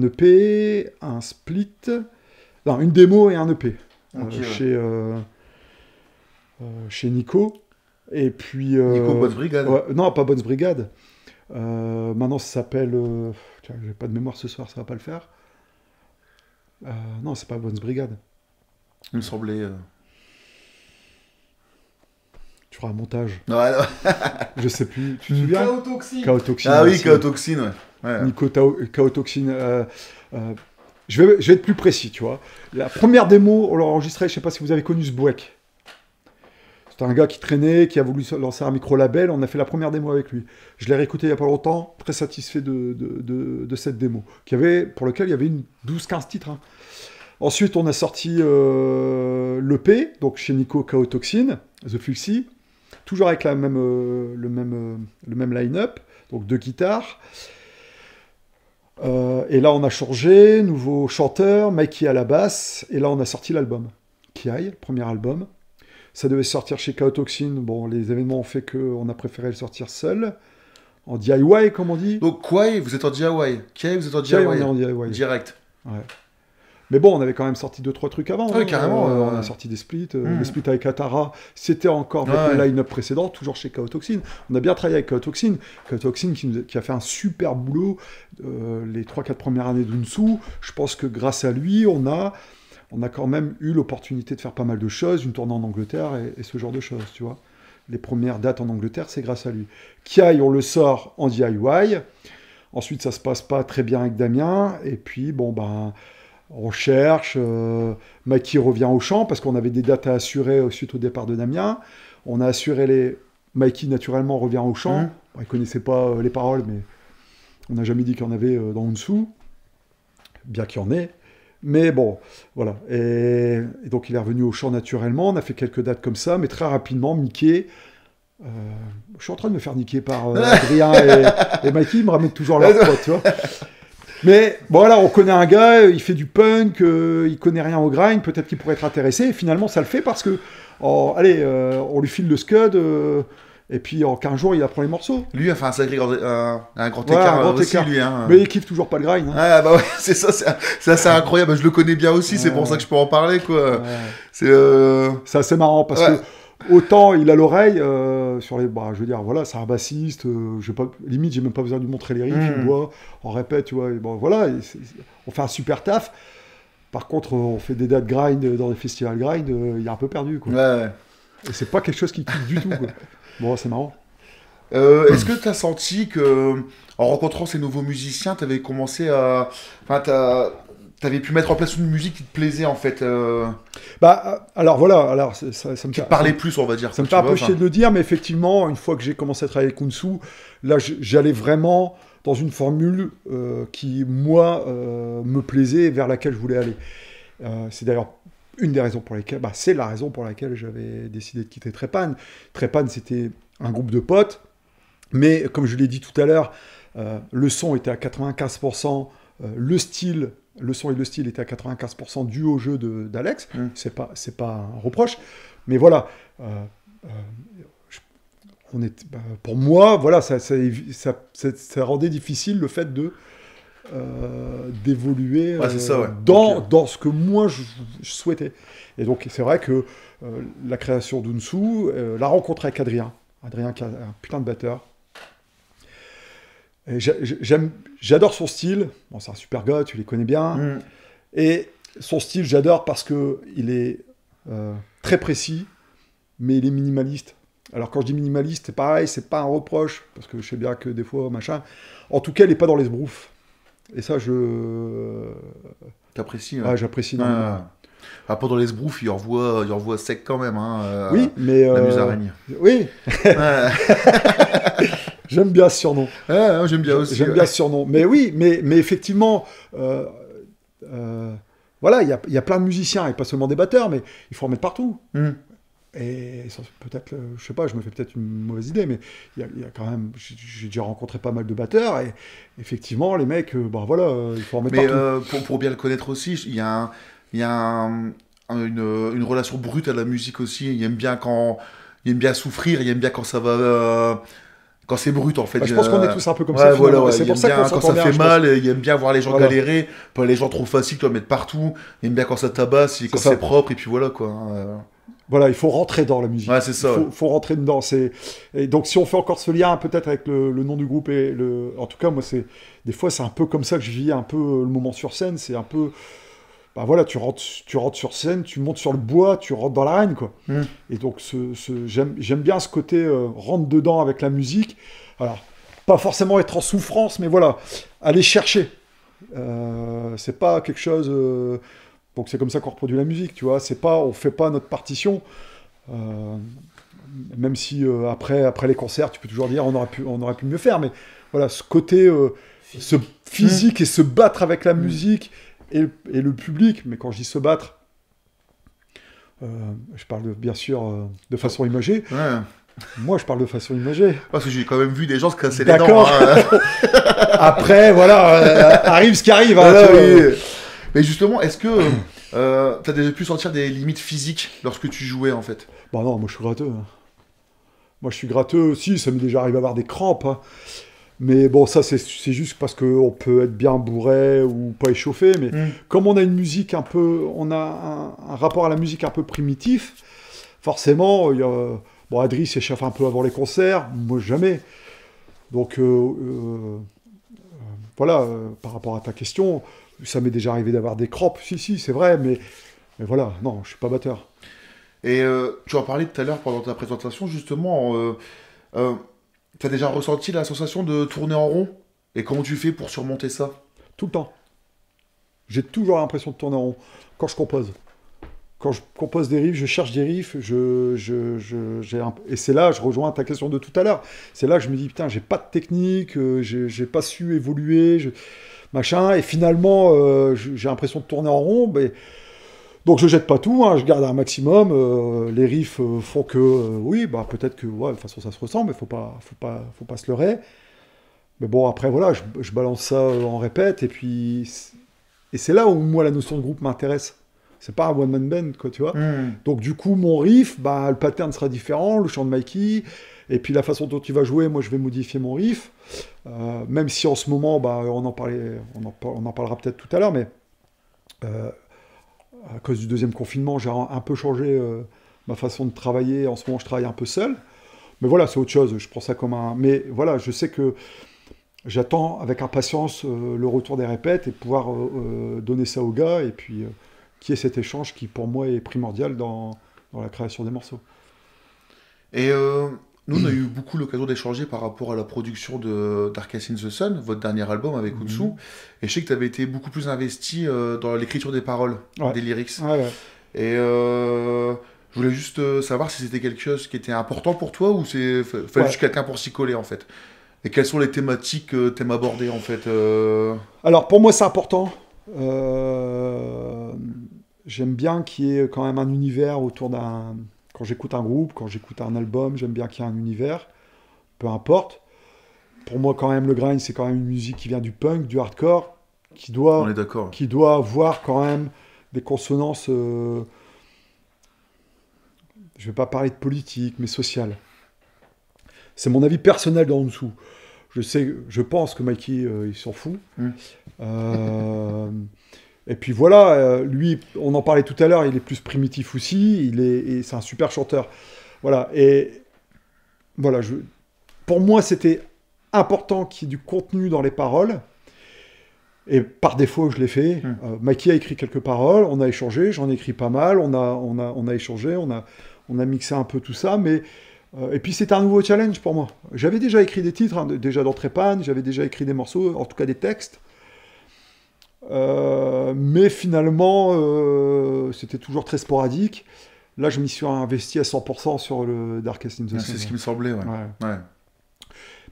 EP, un split, non, une démo et un EP chez Nico. Et puis Nico Boss Brigade. Non, pas Boss Brigade. Maintenant, ça s'appelle. Tiens, j'ai pas de mémoire ce soir, ça va pas le faire. Non, c'est pas Boss Brigade. Il me semblait. Tu feras un montage. Ouais, je sais plus. Tu te souviens? Chaotoxine. Ah oui, Chaotoxine, ouais. Nico Chaotoxine. Je vais être plus précis, tu vois. La première démo, on l'a enregistrée, je sais pas si vous avez connu ce Bouek. C'était un gars qui traînait, qui a voulu lancer un micro-label. On a fait la première démo avec lui. Je l'ai réécouté il n'y a pas longtemps, très satisfait de cette démo, pour lequel il y avait 12-15 titres. Hein. Ensuite, on a sorti l'EP, donc chez Nico Chaotoxine, The Fulci, toujours avec le même line-up, donc 2 guitares. Et là, on a changé, nouveau chanteur, Mikey à la basse, et là, on a sorti l'album. Kiai, le premier album. Ça devait sortir chez Chaotoxine. Bon, les événements ont fait qu'on a préféré le sortir seul, en DIY, comme on dit. Donc, Kiai, vous êtes en DIY. Kiai, vous êtes en DIY. Kiai, on est en DIY. Direct. Ouais. Mais bon, on avait quand même sorti 2-3 trucs avant. Oui, carrément. On a sorti des splits. Les splits avec Atara, c'était encore avec le line-up précédent, toujours chez Chaotoxine. On a bien travaillé avec Chaotoxine. Chaotoxine qui a fait un super boulot les 3-4 premières années d'Unsu. Je pense que grâce à lui, on a quand même eu l'opportunité de faire pas mal de choses, une tournée en Angleterre et ce genre de choses, tu vois. Les premières dates en Angleterre, c'est grâce à lui. Kiai, on le sort en DIY. Ensuite, ça se passe pas très bien avec Damien. Et puis, bon, ben... on cherche, Mikey revient au chant parce qu'on avait des dates à assurer suite au départ de Damien. On a assuré Mikey naturellement revient au chant. Bon, il connaissait pas les paroles, mais on n'a jamais dit qu'il y en avait dans Unsu. Bien qu'il y en ait. Mais bon, voilà. Et donc il est revenu au chant naturellement. On a fait quelques dates comme ça, mais très rapidement, Mickey. Je suis en train de me faire niquer par Adrien et Mikey, ils me ramènent toujours leur pote, tu vois. Mais bon, voilà, on connaît un gars, il fait du punk, il connaît rien au grind, peut-être qu'il pourrait être intéressé. Et finalement, ça le fait parce que, on lui file le scud, et puis en 15 jours, il apprend les morceaux. Lui a fait un sacré un grand écart aussi, lui. Hein. Mais il kiffe toujours pas le grind. Hein. Ah bah ouais, c'est ça, c'est assez incroyable. Je le connais bien aussi, c'est pour ça que je peux en parler, quoi. Ouais. C'est assez marrant parce que autant il a l'oreille sur les. Bah, je veux dire, voilà, c'est un bassiste. Limite, j'ai même pas besoin de lui montrer les riffs. Il voit, on répète, tu vois. Et bon, voilà, on fait un super taf. Par contre, on fait des dates grind dans des festivals grind, il est un peu perdu, quoi. Ouais. Et c'est pas quelque chose qui kiffe du tout, quoi. Bon, c'est marrant. Est-ce que tu as senti que, en rencontrant ces nouveaux musiciens, tu avais commencé à. Enfin, t'avais pu mettre en place une musique qui te plaisait, en fait Bah, alors voilà, ça me qui te parlait plus, on va dire. Ça me fait un peu chier de le dire, mais effectivement, une fois que j'ai commencé à travailler avec Unsu, là, j'allais vraiment dans une formule qui, moi, me plaisait et vers laquelle je voulais aller. C'est d'ailleurs une des raisons pour lesquelles, c'est la raison pour laquelle j'avais décidé de quitter Trépan. Trépan, c'était un groupe de potes, mais comme je l'ai dit tout à l'heure, le son était à 95%, le son et le style étaient à 95% dû au jeu d'Alex. C'est pas un reproche, mais voilà. Pour moi, voilà, ça rendait difficile le fait d'évoluer dans ce que moi je souhaitais. Et donc c'est vrai que la création d'Unsu, la rencontre avec Adrien qui est un putain de batteur. J'adore son style. Bon, c'est un super gars, tu les connais bien. Et son style, j'adore parce que il est très précis, mais il est minimaliste. Alors quand je dis minimaliste, c'est pareil, c'est pas un reproche, parce que je sais bien que des fois, machin. En tout cas, il n'est pas dans les sbroufs. Et ça, T'apprécies, ouais. J'apprécie énormément. Après, dans les sbroufs, il envoie sec quand même. Hein, oui, mais... La musaraigne. Oui. J'aime bien ce surnom. J'aime bien aussi. J'aime bien ce surnom. Mais oui, mais effectivement, voilà, il y a plein de musiciens, et pas seulement des batteurs, mais il faut en mettre partout. Et peut-être, je sais pas, je me fais peut-être une mauvaise idée, mais il y a quand même, j'ai déjà rencontré pas mal de batteurs, et effectivement, les mecs, bah voilà, il faut en mettre Mais partout. pour bien le connaître aussi, il y a une relation brute à la musique aussi. Il aime bien souffrir, il aime bien quand ça va, quand c'est brut en fait. Bah, je pense qu'on est tous un peu comme ça, Ouais, voilà, finalement, et ouais. c'est Il pour aime ça qu'on bien quand s'entend ça bien, fait je pense. mal, il aime bien voir les gens Voilà, galérer, pas les gens trop faciles, tu vas mettre partout. Il aime bien quand ça tabasse, et c'est quand ça. c'est propre, et puis voilà quoi. Voilà, il faut rentrer dans la Ouais, musique. c'est Il ça. Ouais. faut rentrer dedans. Et donc, si on fait encore ce lien, peut-être avec le nom du groupe en tout cas, moi, des fois, c'est un peu comme ça que je vis un peu le moment sur scène. C'est un peu, bah voilà, tu rentres sur scène, tu montes sur le bois, tu rentres dans l'arène, quoi. Hmm. Et donc, j'aime bien ce côté rentre dedans avec la musique. Alors, pas forcément être en souffrance, mais voilà, aller chercher. C'est pas quelque chose. Donc c'est comme ça qu'on reproduit la musique, tu vois. On fait pas notre partition. Euh, Même si après les concerts, tu peux toujours dire on aurait pu mieux faire. Mais voilà, ce côté ce physique et se battre avec la musique et le public. Mais quand je dis se battre, euh, je parle bien sûr de façon imagée. Ouais. Moi, je parle de façon imagée. Parce que j'ai quand même vu des gens se casser les dents. D'accord. Hein. Après, voilà, arrive ce qui arrive. Hein, Voilà, tu vois. oui. Mais justement, est-ce que t'as déjà pu sentir des limites physiques lorsque tu jouais en fait? Bah non, moi je suis gratteux. Hein. Moi je suis gratteux aussi, ça m'est déjà arrivé d'avoir des crampes. Hein. Mais bon, ça c'est juste parce qu'on peut être bien bourré ou pas échauffé. Mais comme on a une musique un peu. On a un rapport à la musique un peu primitif, forcément, bon, Adri s'échauffe un peu avant les concerts, moi jamais. Donc voilà, par rapport à ta question, ça m'est déjà arrivé d'avoir des crampes. Si, c'est vrai, mais voilà, non, je suis pas batteur. Et tu en parlais tout à l'heure pendant ta présentation, justement. T'as déjà ressenti la sensation de tourner en rond? Et comment tu fais pour surmonter ça? Tout le temps. J'ai toujours l'impression de tourner en rond quand je compose. Quand je compose des riffs, je cherche des riffs, et c'est là, je rejoins ta question de tout à l'heure. C'est là que je me dis, putain, j'ai pas de technique, j'ai pas su évoluer, machin, et finalement, j'ai l'impression de tourner en rond. Donc je jette pas tout, hein, je garde un maximum. Les riffs font que, oui, bah peut-être que, ouais, de toute façon ça se ressent, mais faut pas se leurrer. Mais bon, après, voilà, je balance ça en répète, et c'est là où moi la notion de groupe m'intéresse. C'est pas un one-man band, quoi, tu vois. Donc du coup, mon riff, bah, le pattern sera différent, le chant de Mikey, et puis la façon dont tu vas jouer, moi je vais modifier mon riff. Même si en ce moment, bah, on en parlera peut-être tout à l'heure, mais à cause du deuxième confinement, j'ai un peu changé ma façon de travailler. En ce moment, je travaille un peu seul. Mais voilà, c'est autre chose. Je prends ça comme un... Mais voilà, je sais que j'attends avec impatience le retour des répètes et pouvoir donner ça aux gars. Et puis, qu'il y ait cet échange qui, pour moi, est primordial dans la création des morceaux. Et nous, on a eu beaucoup l'occasion d'échanger par rapport à la production de Darkest in the Sun, votre dernier album avec Utsu. Et je sais que tu avais été beaucoup plus investi dans l'écriture des paroles, Ouais. des lyrics. Ouais. Et je voulais juste savoir si c'était quelque chose qui était important pour toi ou fallait juste quelqu'un pour s'y coller en fait. Et quelles sont les thématiques que tu aimes aborder en fait Alors, pour moi, c'est important. J'aime bien qu'il y ait quand même un univers autour d'un... Quand j'écoute un groupe, quand j'écoute un album, j'aime bien qu'il y ait un univers, peu importe. Pour moi, quand même, le grind, c'est quand même une musique qui vient du punk, du hardcore, On est d'accord. qui doit avoir quand même des consonances... je vais pas parler de politique, mais sociale. C'est mon avis personnel dans dessous. Je pense que Mikey, il s'en fout. Et puis voilà, lui, on en parlait tout à l'heure, il est plus primitif aussi, et c'est un super chanteur. Voilà, et voilà, pour moi, c'était important qu'il y ait du contenu dans les paroles, et par défaut, je l'ai fait. Mikey a écrit quelques paroles, on a échangé, j'en ai écrit pas mal, on a échangé, on a mixé un peu tout ça, mais... et puis c'était un nouveau challenge pour moi. J'avais déjà écrit des titres, hein, déjà dans Trépan, j'avais déjà écrit des morceaux, en tout cas des textes. Mais finalement, c'était toujours très sporadique. Là, je m'y suis investi à 100% sur le Darkest in the Sun. C'est ce qui me semblait, ouais.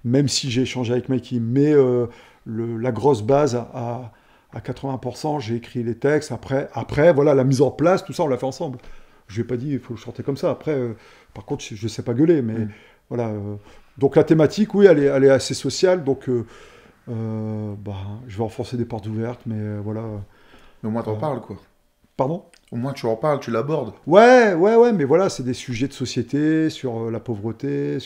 Même si j'ai échangé avec Mikey, mais la grosse base à 80%, j'ai écrit les textes. Après, voilà, la mise en place, tout ça, on l'a fait ensemble. Je lui ai pas dit, il faut le chanter comme ça. Après, par contre, je sais pas gueuler, mais voilà. Donc la thématique, oui, elle est assez sociale, donc je vais enfoncer des portes ouvertes, mais voilà. Mais au moins, t'en parles, quoi. Pardon? Au moins, tu en parles, tu l'abordes. Ouais, mais voilà, c'est des sujets de société, sur la pauvreté,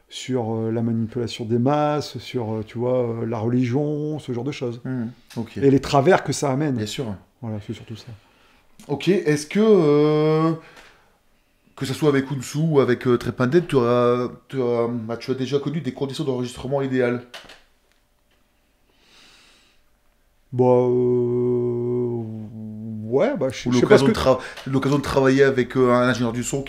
sur la manipulation des masses, sur, tu vois, la religion, ce genre de choses. Ok. Et les travers que ça amène. Bien sûr. Voilà, c'est surtout ça. Ok, est-ce que ce soit avec Unsu ou avec Trepanned, tu as déjà connu des conditions d'enregistrement idéales? Bon, ouais, je Ou sais pas ce l'occasion de travailler avec un ingénieur du son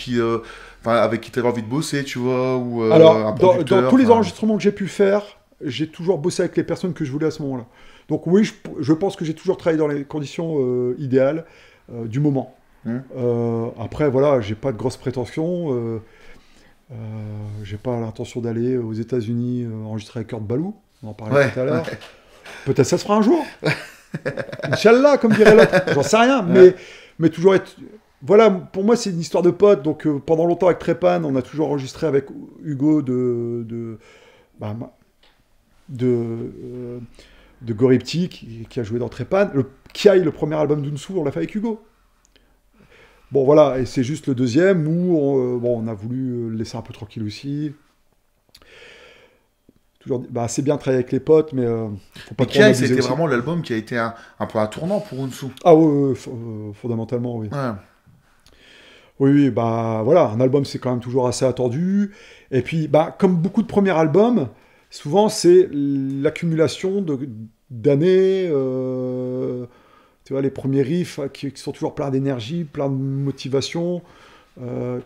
avec qui tu avais envie de bosser, tu vois, ou Alors, un dans producteur. tous les enregistrements que j'ai pu faire, j'ai toujours bossé avec les personnes que je voulais à ce moment-là. Donc oui, je pense que j'ai toujours travaillé dans les conditions idéales du moment. Après, voilà, j'ai pas de grosses prétentions. J'ai pas l'intention d'aller aux États-Unis enregistrer avec Kurt Ballou. On en parlait tout à l'heure. Ouais. Peut-être ça se fera un jour. Inch'Allah, comme dirait l'autre. J'en sais rien, mais toujours être. Voilà, pour moi, c'est une histoire de potes. Donc, pendant longtemps, avec Trepan, on a toujours enregistré avec Hugo de Goripti, qui a joué dans Trepan. Kiai, le premier album d'Unsu, on l'a fait avec Hugo. Bon, voilà, et c'est juste le deuxième où on a voulu le laisser un peu tranquille aussi. Toujours, c'est bien de travailler avec les potes, mais faut pas trop en abuser c'était aussi. vraiment l'album qui a été un peu un tournant pour Unsu. Ah oui, fondamentalement, oui. Ouais. Oui, voilà, un album c'est quand même toujours assez attendu. Et puis, comme beaucoup de premiers albums, souvent c'est l'accumulation d'années, tu vois, les premiers riffs qui sont toujours pleins d'énergie, pleins de motivation.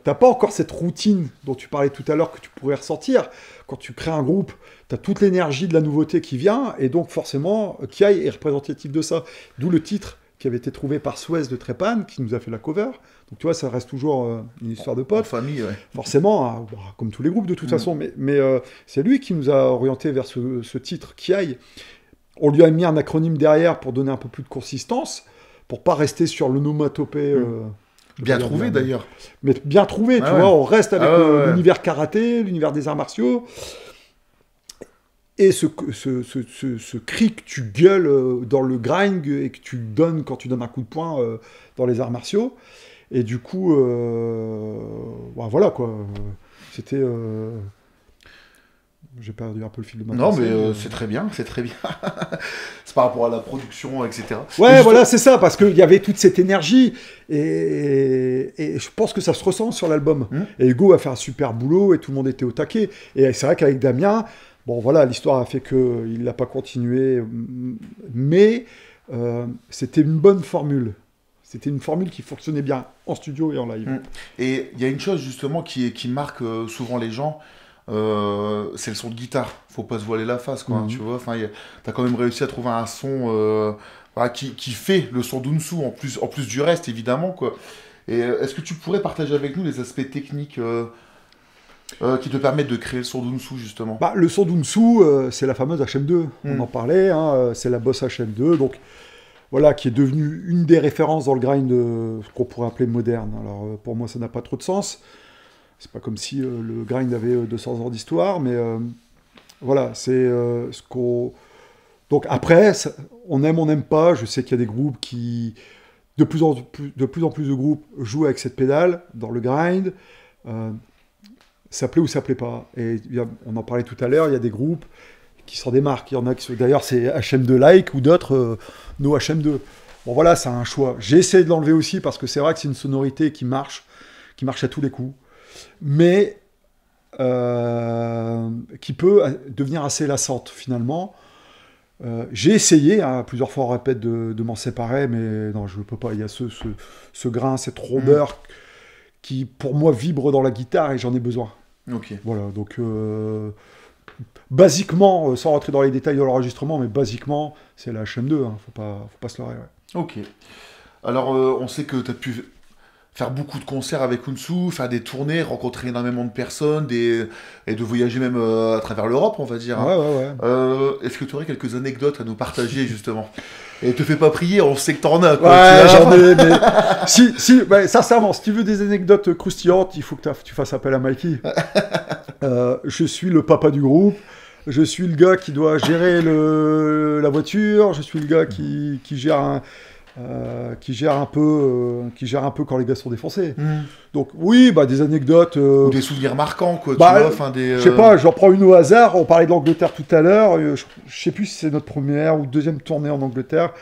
T'as pas encore cette routine dont tu parlais tout à l'heure que tu pourrais ressentir. Quand tu crées un groupe, t'as toute l'énergie de la nouveauté qui vient, et donc forcément, Kiai est représentatif de ça. D'où le titre qui avait été trouvé par Suez de Trepan, qui nous a fait la cover. Donc tu vois, ça reste toujours une histoire de potes. En famille, ouais. Forcément, comme tous les groupes de toute façon, mais c'est lui qui nous a orienté vers ce titre, Kiai. On lui a mis un acronyme derrière pour donner un peu plus de consistance, pour pas rester sur l'onomatopée. Bien trouvé d'ailleurs. Mais bien trouvé, tu vois, on reste avec l'univers karaté, l'univers des arts martiaux. Et ce cri que tu gueules dans le grind et que tu donnes quand tu donnes un coup de poing dans les arts martiaux. Et du coup, voilà quoi. C'était. J'ai perdu un peu le fil de ma pensée. Non, mais c'est très bien, c'est très bien. C'est par rapport à la production, etc. Ouais, voilà, c'est ça, parce qu'il y avait toute cette énergie, et je pense que ça se ressent sur l'album. Et Hugo a fait un super boulot, et tout le monde était au taquet. Et c'est vrai qu'avec Damien, bon voilà, l'histoire a fait qu'il n'a pas continué, mais c'était une bonne formule. C'était une formule qui fonctionnait bien en studio et en live. Et il y a une chose justement qui marque souvent les gens, c'est le son de guitare. Faut pas se voiler la face, quoi. Tu vois, t'as quand même réussi à trouver un son qui fait le son d'Unsu en plus du reste, évidemment, quoi. Et est-ce que tu pourrais partager avec nous les aspects techniques qui te permettent de créer le son d'Unsu, justement? Le son d'Unsu, c'est la fameuse HM2. On en parlait, c'est la Boss HM2, donc voilà, qui est devenue une des références dans le grind qu'on pourrait appeler moderne. Alors pour moi, ça n'a pas trop de sens. C'est pas comme si le grind avait 200 ans d'histoire, mais voilà, c'est ce qu'on... Donc après, on aime, on n'aime pas. Je sais qu'il y a des groupes qui... De plus en plus de groupes jouent avec cette pédale dans le grind. Ça plaît ou ça plaît pas. Et on en parlait tout à l'heure, il y a des groupes qui s'en démarquent. Il y en a qui... D'ailleurs, c'est HM2-like ou d'autres, No HM2. Bon voilà, c'est un choix. J'ai essayé de l'enlever aussi parce que c'est vrai que c'est une sonorité qui marche à tous les coups. Mais qui peut devenir assez lassante finalement. J'ai essayé plusieurs fois, on répète, de m'en séparer, mais non, je ne peux pas. Il y a ce grain, cette rondeur qui, pour moi, vibre dans la guitare et j'en ai besoin. Ok. Voilà, donc basiquement, sans rentrer dans les détails de l'enregistrement, mais basiquement, c'est la HM2, faut pas se leurrer. Ouais. Ok. Alors, on sait que tu as pu faire beaucoup de concerts avec Unsu, faire des tournées, rencontrer énormément de personnes, et de voyager même à travers l'Europe, on va dire. Hein. Ouais. Est-ce que tu aurais quelques anecdotes à nous partager, justement? Et te fais pas prier, on sait que t'en as, quoi. Ouais, j'en ai, mais... si, sincèrement, si tu veux des anecdotes croustillantes, il faut que tu fasses appel à Mikey. Je suis le papa du groupe. Je suis le gars qui doit gérer la voiture. Je suis le gars qui gère un peu quand les gars sont défoncés. Donc oui, des anecdotes ou des souvenirs marquants, quoi. Je sais pas, j'en prends une au hasard. On parlait de l'Angleterre tout à l'heure. Je sais plus si c'est notre première ou deuxième tournée en Angleterre.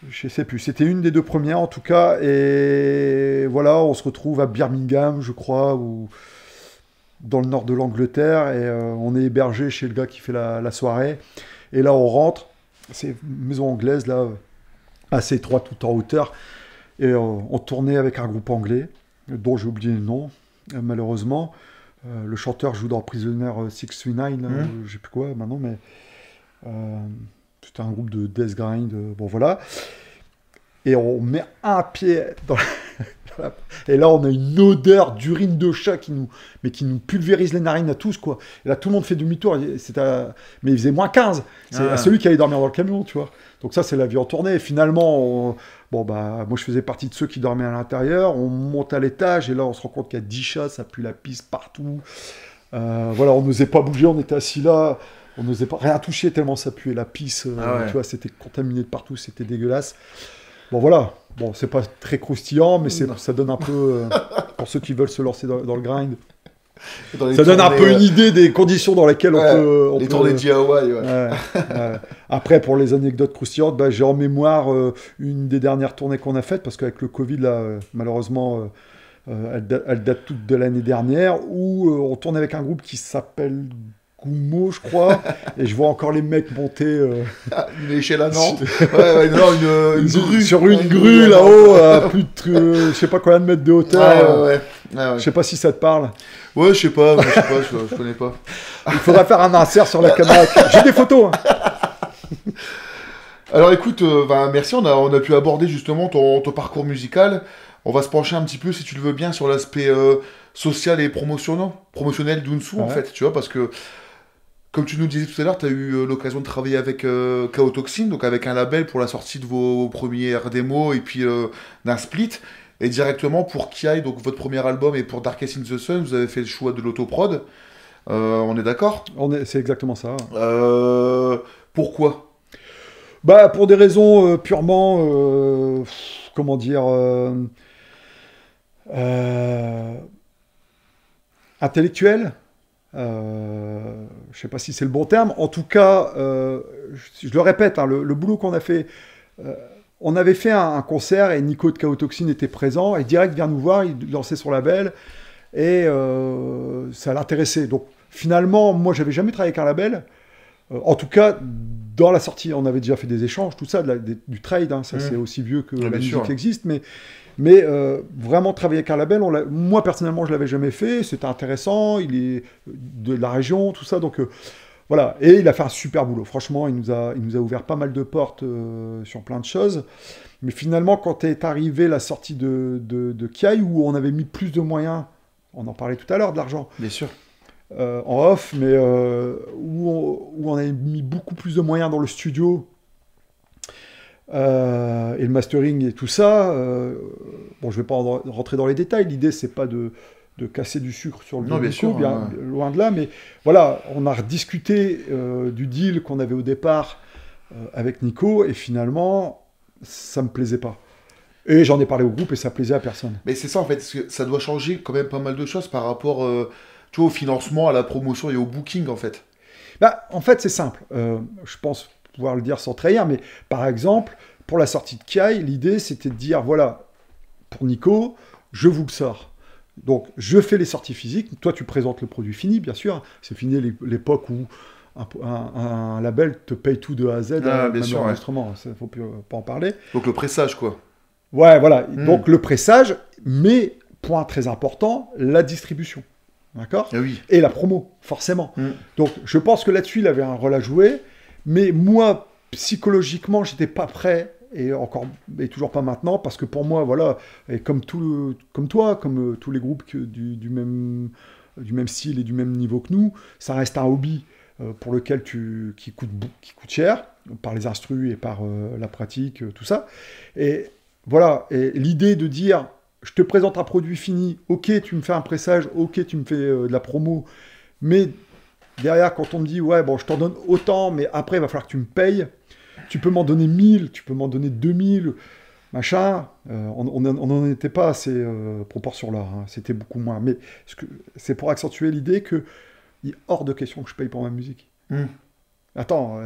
Je sais plus. C'était une des deux premières en tout cas. Et voilà, on se retrouve à Birmingham, je crois, ou dans le nord de l'Angleterre, et on est hébergé chez le gars qui fait la soirée. Et là, on rentre. C'est une maison anglaise là. Assez étroit, tout en hauteur, et on tournait avec un groupe anglais, dont j'ai oublié le nom, malheureusement. Le chanteur joue dans Prisoner 639, je sais plus quoi maintenant, mais c'était un groupe de death grind, bon voilà. Et on met un pied dans et là on a une odeur d'urine de chat qui nous pulvérise les narines à tous, quoi. Et là tout le monde fait demi-tour, mais il faisait moins 15, c'est celui qui allait dormir dans le camion, tu vois. Donc ça, c'est la vie en tournée. Et finalement, moi, je faisais partie de ceux qui dormaient à l'intérieur. On monte à l'étage et là, on se rend compte qu'il y a 10 chats, ça pue la pisse partout. Voilà, on n'osait pas bouger, on était assis là. On n'osait pas rien toucher tellement ça puait la pisse. Tu vois, c'était contaminé de partout, c'était dégueulasse. Bon, voilà. Bon, c'est pas très croustillant, mais ça donne un peu, pour ceux qui veulent se lancer dans le grind, ça donne un peu une idée des conditions dans lesquelles on peut... tournées DIY, ouais. Après, pour les anecdotes croustillantes, j'ai en mémoire une des dernières tournées qu'on a faites, parce qu'avec le Covid, là, malheureusement, elle date toute de l'année dernière, où on tourne avec un groupe qui s'appelle Goumo, je crois, et je vois encore les mecs monter... une échelle à Nantes. Une grue. Sur une grue, là-haut, à plus de... je sais pas combien de mètres de hauteur. Ouais. Je sais pas si ça te parle. Ouais, je sais pas, je connais pas. Il faudra faire un insert sur la caméra. J'ai des photos. Hein. Alors écoute, merci, on a pu aborder justement ton parcours musical. On va se pencher un petit peu, si tu le veux bien, sur l'aspect social et promotionnel d'Unsu, en fait, tu vois, parce que, comme tu nous disais tout à l'heure, tu as eu l'occasion de travailler avec Chaos Toxin, donc avec un label pour la sortie de vos premières démos et puis d'un split. Et directement pour Kiai, donc votre premier album, et pour Darkest in the Sun, vous avez fait le choix de l'autoprod. On est d'accord? C'est exactement ça. Pourquoi? Pour des raisons purement, comment dire, intellectuelles. Je sais pas si c'est le bon terme. En tout cas, je le répète, hein, le boulot qu'on a fait... on avait fait un concert et Nico de Chaos Toxin était présent et direct vient nous voir, il lançait son label et ça l'intéressait. Donc finalement, moi j'avais jamais travaillé avec un label. En tout cas, dans la sortie, on avait déjà fait des échanges, tout ça, du trade, hein, ça c'est aussi vieux que la musique qui existe, mais vraiment travailler avec un label, moi personnellement je l'avais jamais fait, c'était intéressant, il est de la région, tout ça, donc... Voilà, et il a fait un super boulot. Franchement, il nous a ouvert pas mal de portes sur plein de choses. Mais finalement, quand est arrivée la sortie de Kiai, où on avait mis plus de moyens, on en parlait tout à l'heure, de l'argent. Bien sûr. En off, mais où on avait mis beaucoup plus de moyens dans le studio, et le mastering et tout ça. Je vais pas rentrer dans les détails. L'idée, c'est pas de casser du sucre sur le disco, bien loin de là, mais voilà, on a rediscuté du deal qu'on avait au départ avec Nico, et finalement, ça me plaisait pas. Et j'en ai parlé au groupe, et ça plaisait à personne. Mais c'est ça, en fait, ça doit changer quand même pas mal de choses par rapport au financement, à la promotion et au booking, en fait. En fait, c'est simple. Je pense pouvoir le dire sans trahir, mais par exemple, pour la sortie de Kiai, l'idée, c'était de dire, voilà, pour Nico, je vous le sors. Donc, je fais les sorties physiques. Toi, tu présentes le produit fini, bien sûr. C'est fini l'époque où un label te paye tout de A à Z, bien sûr, l'enregistrement. Il ne faut plus pas en parler. Donc, le pressage, quoi. Ouais, voilà. Donc, le pressage, mais, point très important, la distribution. D'accord ? Oui. Et la promo, forcément. Donc, je pense que là-dessus, il avait un rôle à jouer. Mais moi, psychologiquement, je n'étais pas prêt et toujours pas maintenant, parce que pour moi, voilà, et comme toi, comme tous les groupes du même style et du même niveau que nous, ça reste un hobby pour lequel qui coûte cher, par les instrus et par la pratique, tout ça. Et voilà, et l'idée de dire, je te présente un produit fini, ok, tu me fais un pressage, ok, tu me fais de la promo, mais derrière, quand on me dit, ouais, bon, je t'en donne autant, mais après, il va falloir que tu me payes, tu peux m'en donner 1000, tu peux m'en donner 2000, machin, on n'en était pas à ces proportions-là, hein, c'était beaucoup moins. Mais c'est pour accentuer l'idée que il est hors de question que je paye pour ma musique. Attends,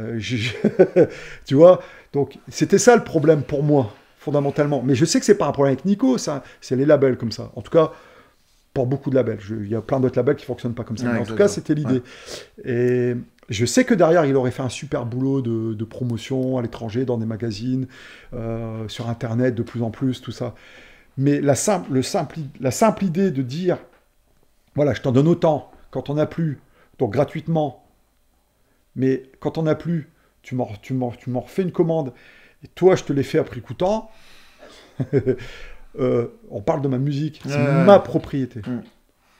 tu vois, donc c'était ça le problème pour moi, fondamentalement. Mais je sais que c'est pas un problème avec Nico, ça, c'est les labels comme ça. En tout cas, pour beaucoup de labels. Il y a plein d'autres labels qui fonctionnent pas comme ça. Ouais, mais en tout cas, c'était l'idée. Ouais. Et je sais que derrière, il aurait fait un super boulot de promotion à l'étranger, dans des magazines, sur Internet, de plus en plus, tout ça. Mais la simple idée de dire, voilà, je t'en donne autant, quand on n'a plus, donc gratuitement, mais quand on n'a plus, tu m'en refais une commande, et toi, je te l'ai fait à prix coûtant. On parle de ma musique, c'est ma propriété.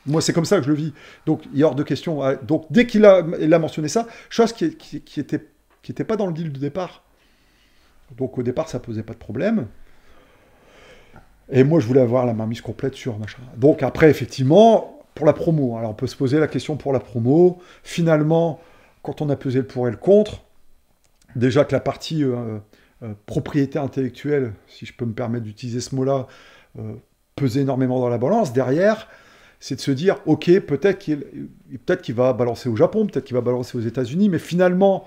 Moi, c'est comme ça que je le vis. Donc, il est hors de question. Donc, dès qu'il a mentionné ça, chose qui était pas dans le deal de départ. Donc, au départ, ça posait pas de problème. Et moi, je voulais avoir la mainmise complète sur machin. Donc, après, effectivement, pour la promo. Alors, on peut se poser la question pour la promo. Finalement, quand on a pesé le pour et le contre, déjà que la partie propriété intellectuelle, si je peux me permettre d'utiliser ce mot-là, pesait énormément dans la balance. Derrière, c'est de se dire, ok, peut-être qu'il va balancer au Japon, peut-être qu'il va balancer aux États-Unis, mais finalement,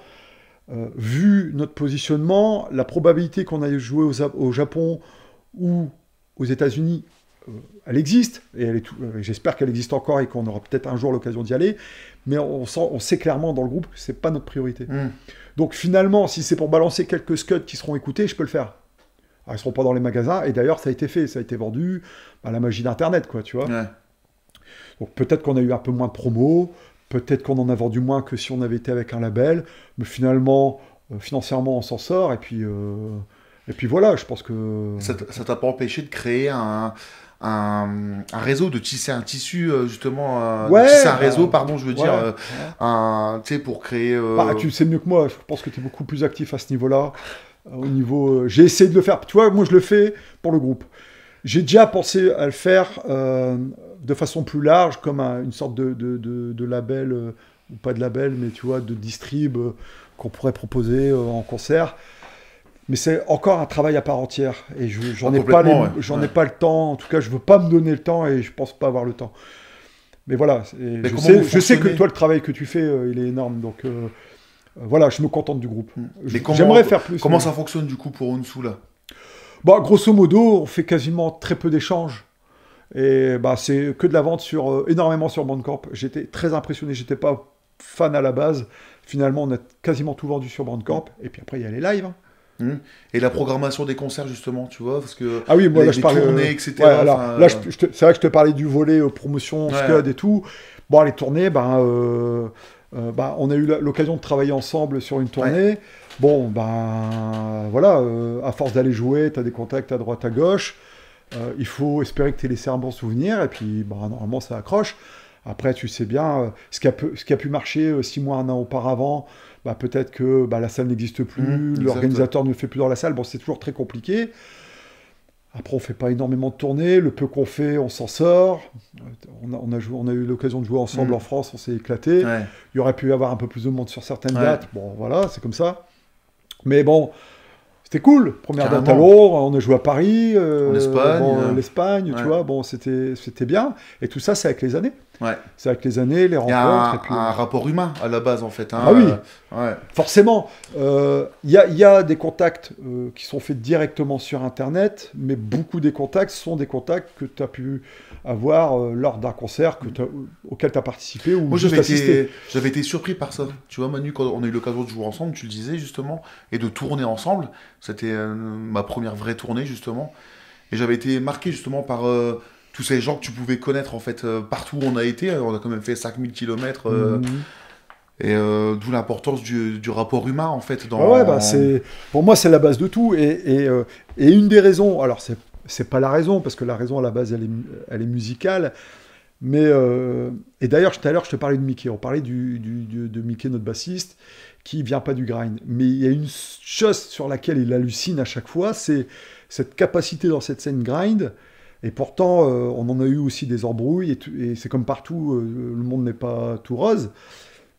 vu notre positionnement, la probabilité qu'on aille jouer au Japon ou aux États-Unis, elle existe, et j'espère qu'elle existe encore et qu'on aura peut-être un jour l'occasion d'y aller, mais on sait clairement dans le groupe que c'est pas notre priorité. Donc finalement, si c'est pour balancer quelques scuds qui seront écoutés, je peux le faire. Alors, ils ne seront pas dans les magasins, et d'ailleurs ça a été fait, ça a été vendu, la magie d'Internet, quoi, tu vois. Ouais. Donc peut-être qu'on a eu un peu moins de promos, peut-être qu'on en a vendu moins que si on avait été avec un label, mais finalement, financièrement, on s'en sort, et puis voilà, je pense que... Ça t'a pas empêché de créer un réseau, de tisser un tissu, justement, de tisser un réseau, pardon, je veux dire, tu sais, pour créer... tu sais mieux que moi, je pense que tu es beaucoup plus actif à ce niveau-là, au niveau... j'ai essayé de le faire, tu vois, moi je le fais pour le groupe. J'ai déjà pensé à le faire de façon plus large, comme une sorte de label, ou pas de label, mais tu vois, de distrib qu'on pourrait proposer en concert. Mais c'est encore un travail à part entière. Et j'en ai pas le temps. En tout cas, je veux pas me donner le temps et je pense pas avoir le temps. Mais voilà. Je sais que toi, le travail que tu fais, il est énorme. Donc voilà, je me contente du groupe. J'aimerais faire plus. Comment ça fonctionne du coup pour Hounsou là ? Bah, grosso modo, on fait quasiment très peu d'échanges. Et bah, c'est que de la vente énormément sur Bandcamp. J'étais très impressionné. J'étais pas fan à la base. Finalement, on a quasiment tout vendu sur Bandcamp. Et puis après, il y a les lives. Et la programmation des concerts, justement, tu vois, parce que ah oui, moi, là, je parlais tournées, etc. Ouais, alors, là, c'est vrai que je te parlais du volet promotion, scud et tout. Bon, les tournées, on a eu l'occasion de travailler ensemble sur une tournée. Ouais. Bon, voilà, à force d'aller jouer, tu as des contacts à droite, à gauche. Il faut espérer que tu aies laissé un bon souvenir, et puis normalement, ça accroche. Après, tu sais bien, ce qui a pu marcher 6 mois, 1 an auparavant, peut-être que la salle n'existe plus, l'organisateur ne fait plus dans la salle. Bon, c'est toujours très compliqué. Après, on fait pas énormément de tournées. Le peu qu'on fait, on s'en sort. On a eu l'occasion de jouer ensemble en France, on s'est éclaté. Ouais. Il y aurait pu y avoir un peu plus de monde sur certaines dates. Bon, voilà, c'est comme ça. Mais bon, c'était cool. Première date à Londres, on a joué à Paris, en Espagne, l'Espagne, tu vois. Bon, c'était bien. Et tout ça, c'est avec les années. Ouais. C'est avec les années, les rencontres. Il y a un rapport humain à la base, en fait. Ah oui, forcément. Il y a des contacts qui sont faits directement sur Internet, mais beaucoup des contacts sont des contacts que tu as pu avoir lors d'un concert auquel tu as participé ou Moi, juste assisté. J'avais été surpris par ça. Tu vois, Manu, quand on a eu l'occasion de jouer ensemble, tu le disais justement, et de tourner ensemble, c'était ma première vraie tournée, justement. Et j'avais été marqué justement par... tous ces gens que tu pouvais connaître en fait partout où on a été, on a quand même fait 5000 km Et d'où l'importance du rapport humain, en fait. Pour moi, c'est la base de tout. Et une des raisons, alors c'est pas la raison, parce que la raison à la base, elle est musicale. Mais, et d'ailleurs, tout à l'heure, je te parlais de Mickey. On parlait de Mickey, notre bassiste, qui vient pas du grind. Mais il y a une chose sur laquelle il hallucine à chaque fois, c'est cette capacité dans cette scène grind. Et pourtant, on en a eu aussi des embrouilles. Et c'est comme partout, le monde n'est pas tout rose.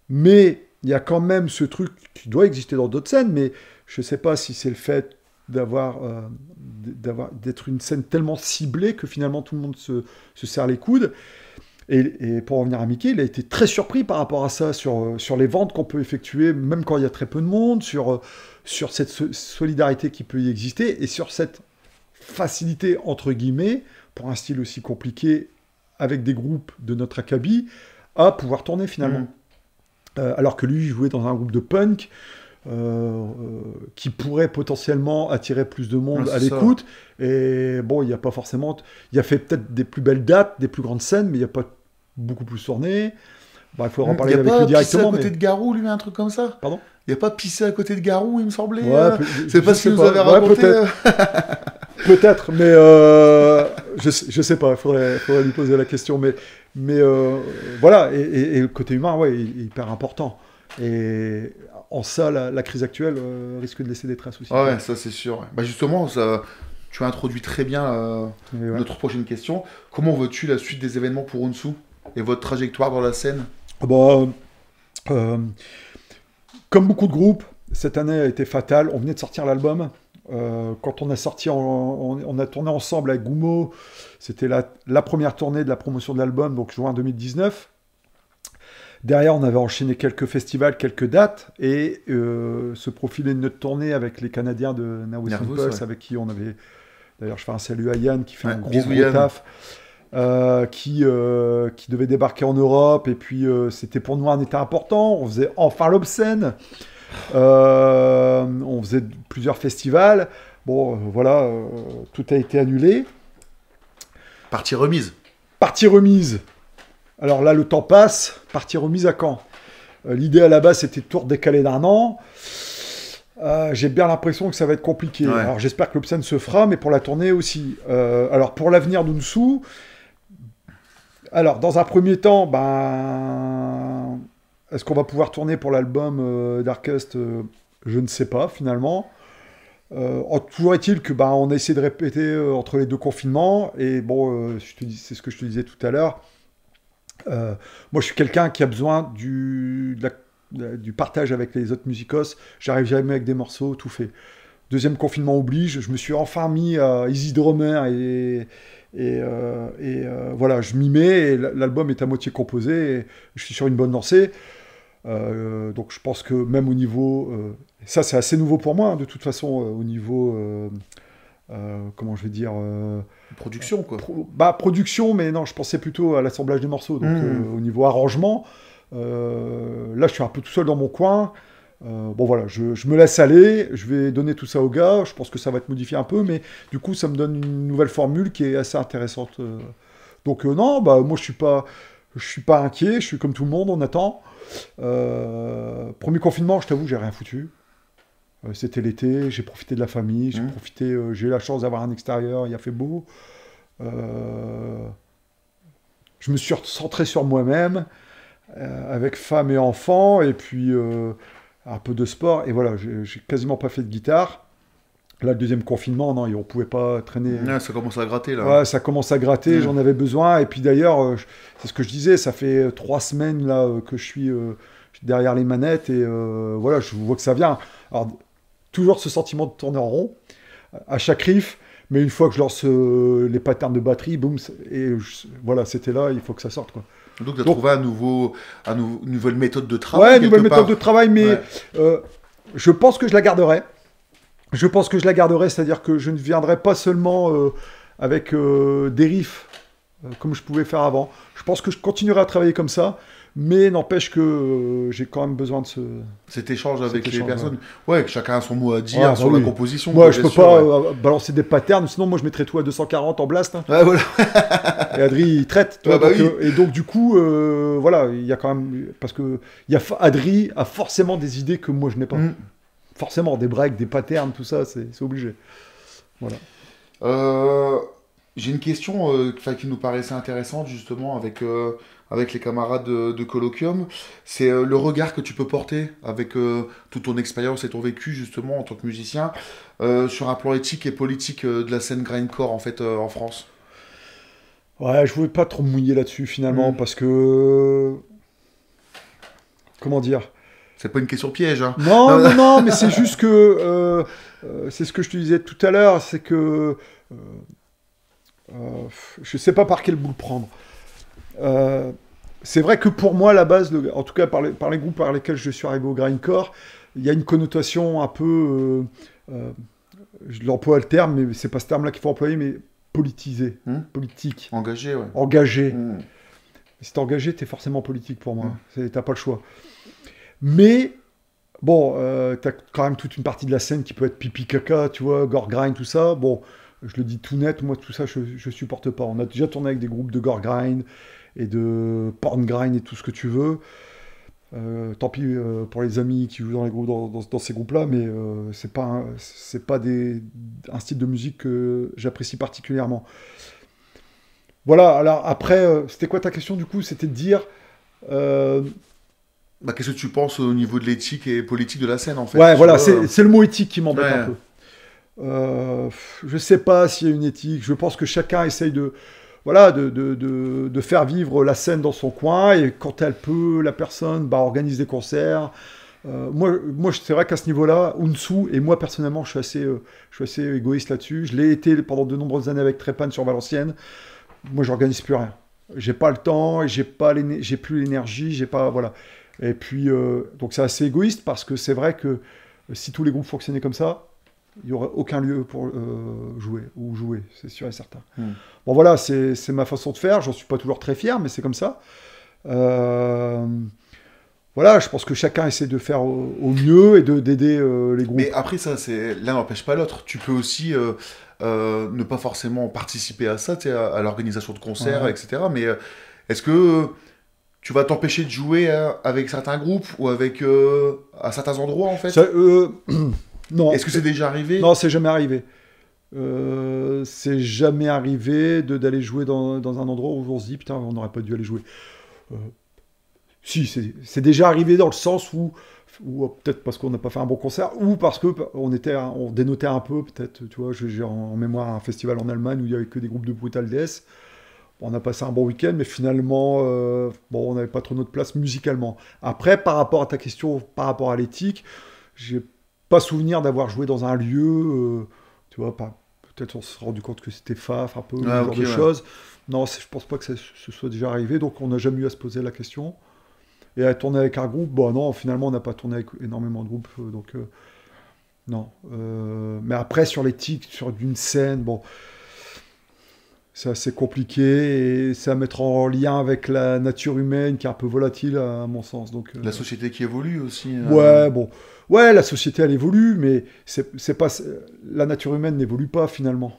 Mais il y a quand même ce truc qui doit exister dans d'autres scènes, mais je ne sais pas si c'est le fait d'être une scène tellement ciblée que finalement tout le monde se serre les coudes. Et pour revenir à Mickey, il a été très surpris par rapport à ça, sur les ventes qu'on peut effectuer, même quand il y a très peu de monde, sur cette solidarité qui peut y exister, et sur cette facilité, entre guillemets, pour un style aussi compliqué, avec des groupes de notre acabit, à pouvoir tourner finalement. Alors que lui jouait dans un groupe de punk qui pourrait potentiellement attirer plus de monde à l'écoute. Et bon, il n'y a pas forcément... Il a fait peut-être des plus belles dates, des plus grandes scènes, mais il n'y a pas beaucoup plus tourné. Il faudra en parler avec lui directement. Il n'y a pas pissé à côté de Garou, lui, un truc comme ça? Pardon? Il n'y a pas pissé à côté de Garou, il me semblait. C'est pas ce qu'il nous avait raconté. Peut-être, mais je sais pas, il faudrait lui poser la question. Mais voilà, et le côté humain, ouais, est hyper important. Et en ça, la crise actuelle risque de laisser des traces aussi. Ouais, ça c'est sûr. Bah justement, tu as introduit très bien notre prochaine question. Comment veux-tu la suite des événements pour Hounsou et votre trajectoire dans la scène? Comme beaucoup de groupes, cette année a été fatale. On venait de sortir l'album. Quand on a sorti, on a tourné ensemble avec Goumo. C'était la première tournée de la promotion de l'album, donc juin 2019. Derrière, on avait enchaîné quelques festivals, quelques dates, et se profilait notre tournée avec les Canadiens de Nervous Impulse, avec qui on avait... D'ailleurs, je fais un salut à Yann, qui fait un gros taf, qui devait débarquer en Europe, et puis c'était pour nous un état important. On faisait enfin l'Obscène. On faisait plusieurs festivals. Bon, voilà, tout a été annulé. Partie remise. Partie remise. Alors là, le temps passe. Partie remise à quand? L'idée à la base, c'était de tout redécaler d'un an. J'ai bien l'impression que ça va être compliqué. Ouais. Alors j'espère que l'Obscène se fera, mais pour la tournée aussi. Alors pour l'avenir d'Hounsou, alors dans un premier temps, est-ce qu'on va pouvoir tourner pour l'album Darkest? Je ne sais pas finalement. Toujours est-il que on a essayé de répéter entre les deux confinements, et bon, c'est ce que je te disais tout à l'heure. Moi, je suis quelqu'un qui a besoin du partage avec les autres musicos. J'arrive jamais avec des morceaux tout fait. Deuxième confinement oblige, je me suis enfin mis à Easy Drummer et voilà, je m'y mets, et l'album est à moitié composé, et je suis sur une bonne lancée. Donc je pense que même au niveau... ça, c'est assez nouveau pour moi, de toute façon, au niveau... comment je vais dire... production, quoi. Production, mais non, je pensais plutôt à l'assemblage des morceaux. Donc au niveau arrangement, là, je suis un peu tout seul dans mon coin. Bon, voilà, je me laisse aller, je vais donner tout ça aux gars. Je pense que ça va être modifié un peu, mais du coup, ça me donne une nouvelle formule qui est assez intéressante. Donc non, moi, je suis pas inquiet, je suis comme tout le monde, on attend. Premier confinement, je t'avoue, j'ai rien foutu. C'était l'été, j'ai profité de la famille, j'ai eu la chance d'avoir un extérieur, il a fait beau. Je me suis centré sur moi-même, avec femme et enfants, et puis un peu de sport, et voilà, j'ai quasiment pas fait de guitare. Là, le deuxième confinement, non, on pouvait pas traîner. Ça commence à gratter, là. Ouais, ça commence à gratter, j'en avais besoin, et puis d'ailleurs, c'est ce que je disais, ça fait 3 semaines là que je suis derrière les manettes, et voilà, je vois que ça vient. Alors, toujours ce sentiment de tourner en rond à chaque riff, mais une fois que je lance les patterns de batterie, boum, voilà, c'était là, il faut que ça sorte, quoi. Donc tu as trouvé une nouvelle méthode de travail. Ouais, une nouvelle méthode de travail, mais je pense que je la garderai. C'est-à-dire que je ne viendrai pas seulement avec des riffs comme je pouvais faire avant. Je pense que je continuerai à travailler comme ça, Mais n'empêche que j'ai quand même besoin de cet échange cet avec les échange, personnes. Ouais, que chacun a son mot à dire Ah, bah sur oui. la composition. Moi, quoi, je bien peux sûr, pas ouais. balancer des patterns, sinon moi je mettrais tout à 240 en blast, hein. Ouais, voilà. Et Adri, il traite, tu Ouais, vois, bah donc, oui. et donc du coup, voilà, il y a quand même... Parce que Adri a forcément des idées que moi je n'ai pas. Mm. Forcément, des breaks, des patterns, tout ça, c'est obligé. Voilà. Euh, j'ai une question enfin, qui nous paraissait intéressante justement avec les camarades de Colloquium. C'est le regard que tu peux porter avec toute ton expérience et ton vécu justement en tant que musicien sur un plan éthique et politique de la scène grindcore en fait en France. Ouais, je voulais pas trop me mouiller là-dessus finalement, Hmm. parce que... Comment dire? C'est pas une question piège, hein. Non, non, non, mais c'est juste que... c'est ce que je te disais tout à l'heure, c'est que... je sais pas par quel bout le prendre. Euh, c'est vrai que pour moi, à la base, en tout cas par les groupes par lesquels je suis arrivé au grindcore, il y a une connotation un peu... je l'emploie le terme, mais c'est pas ce terme-là qu'il faut employer, mais politisé, Hmm. politique, Engagé, ouais. engagé. Hmm. Si t'es engagé, t'es forcément politique pour moi. Hmm. T'as pas le choix. Mais, bon, t'as quand même toute une partie de la scène qui peut être pipi caca, tu vois, gore grind, tout ça. Bon, je le dis tout net, moi tout ça je supporte pas. On a déjà tourné avec des groupes de gore grind et de porn grind et tout ce que tu veux. Tant pis pour les amis qui jouent dans les groupes dans ces groupes-là, mais c'est pas un style de musique que j'apprécie particulièrement. Voilà, alors après, c'était quoi ta question du coup? C'était de dire... euh, Bah, qu'est-ce que tu penses au niveau de l'éthique et politique de la scène en fait ouais, sur, voilà, c'est le mot éthique qui m'embête un ouais. peu. Je sais pas s'il y a une éthique. Je pense que chacun essaye voilà, de faire vivre la scène dans son coin, et quand elle peut, la personne organise des concerts. Moi c'est vrai qu'à ce niveau-là, Unsu, et moi personnellement, je suis assez égoïste là-dessus. Je l'ai été pendant de nombreuses années avec Trépan sur Valenciennes. Moi, j'organise plus rien. J'ai pas le temps, et j'ai plus l'énergie, j'ai pas, voilà. Et puis, donc c'est assez égoïste, parce que c'est vrai que si tous les groupes fonctionnaient comme ça, il n'y aurait aucun lieu pour jouer, c'est sûr et certain. Hmm. Bon voilà, c'est ma façon de faire, j'en suis pas toujours très fier, mais c'est comme ça. Euh, voilà, je pense que chacun essaie de faire au mieux et d'aider les groupes. Mais après, ça, c'est l'un n'empêche pas l'autre. Tu peux aussi ne pas forcément participer à ça, tu sais, à l'organisation de concerts, Ouais. etc. Mais est-ce que tu vas t'empêcher de jouer avec certains groupes ou avec à certains endroits en Ça, fait? non, Est-ce que c'est déjà arrivé? non, c'est jamais arrivé. C'est jamais arrivé d'aller jouer dans un endroit où on se dit putain, on n'aurait pas dû aller jouer. Euh, Si, c'est déjà arrivé dans le sens où peut-être parce qu'on n'a pas fait un bon concert, ou parce que on dénotait un peu, peut-être, tu vois, j'ai en mémoire un festival en Allemagne où il y avait que des groupes de brutal death. On a passé un bon week-end, mais finalement, bon, on n'avait pas trop notre place musicalement. Après, par rapport à ta question, par rapport à l'éthique, j'ai pas souvenir d'avoir joué dans un lieu, tu vois, peut-être on s'est rendu compte que c'était faf, un peu, ce Ah, genre ok, de ouais. choses. Non, je pense pas que ce soit déjà arrivé, donc on n'a jamais eu à se poser la question. Et à tourner avec un groupe, bon non, finalement on n'a pas tourné avec énormément de groupes, donc non. Mais après sur l'éthique, sur d'une scène, bon, c'est assez compliqué, et c'est à mettre en lien avec la nature humaine qui est un peu volatile à mon sens. Donc La société qui évolue aussi. ouais, bon, ouais, la société elle évolue, mais c'est pas la nature humaine n'évolue pas finalement.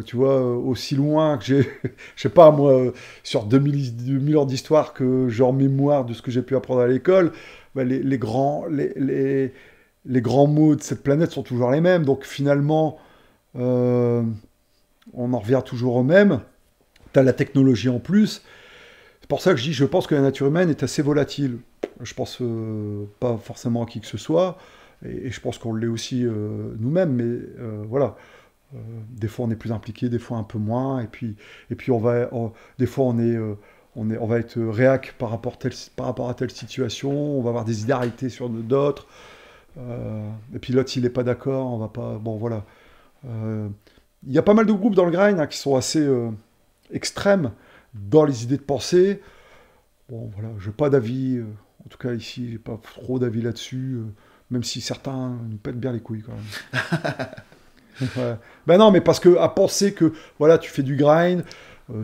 Tu vois, aussi loin que j'ai, je sais pas moi, sur 2000 ans d'histoire que j'ai en mémoire de ce que j'ai pu apprendre à l'école, bah, les grands mots de cette planète sont toujours les mêmes. Donc finalement, euh, on en revient toujours au même. T'as la technologie en plus. C'est pour ça que je dis, je pense que la nature humaine est assez volatile. Je pense pas forcément à qui que ce soit, et je pense qu'on l'est aussi nous-mêmes, mais voilà. Des fois on est plus impliqué, des fois un peu moins, et puis des fois on va être réac par rapport à telle situation, on va avoir des idées arrêtées sur d'autres, et puis l'autre s'il n'est pas d'accord, on va pas. Bon voilà. Euh, Il y a pas mal de groupes dans le grind, hein, qui sont assez extrêmes dans les idées de pensée. Bon voilà, je n'ai pas d'avis, en tout cas ici, j'ai pas trop d'avis là-dessus, même si certains nous pètent bien les couilles quand même. Ouais. Ben non, mais parce que à penser que voilà, tu fais du grind, euh,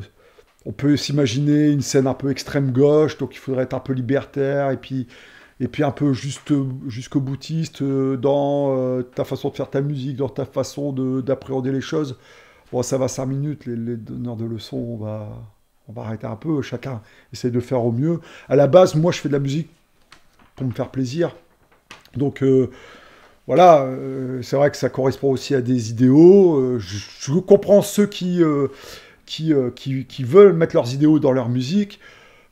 On peut s'imaginer une scène un peu extrême gauche, donc il faudrait être un peu libertaire, et puis un peu jusqu'au boutiste dans ta façon de faire ta musique, dans ta façon d'appréhender les choses. Bon, ça va 5 minutes, les donneurs de leçons, on va arrêter un peu, chacun essaye de faire au mieux. À la base, moi, je fais de la musique pour me faire plaisir. Donc, voilà, c'est vrai que ça correspond aussi à des idéaux. Je comprends ceux qui veulent mettre leurs idéaux dans leur musique.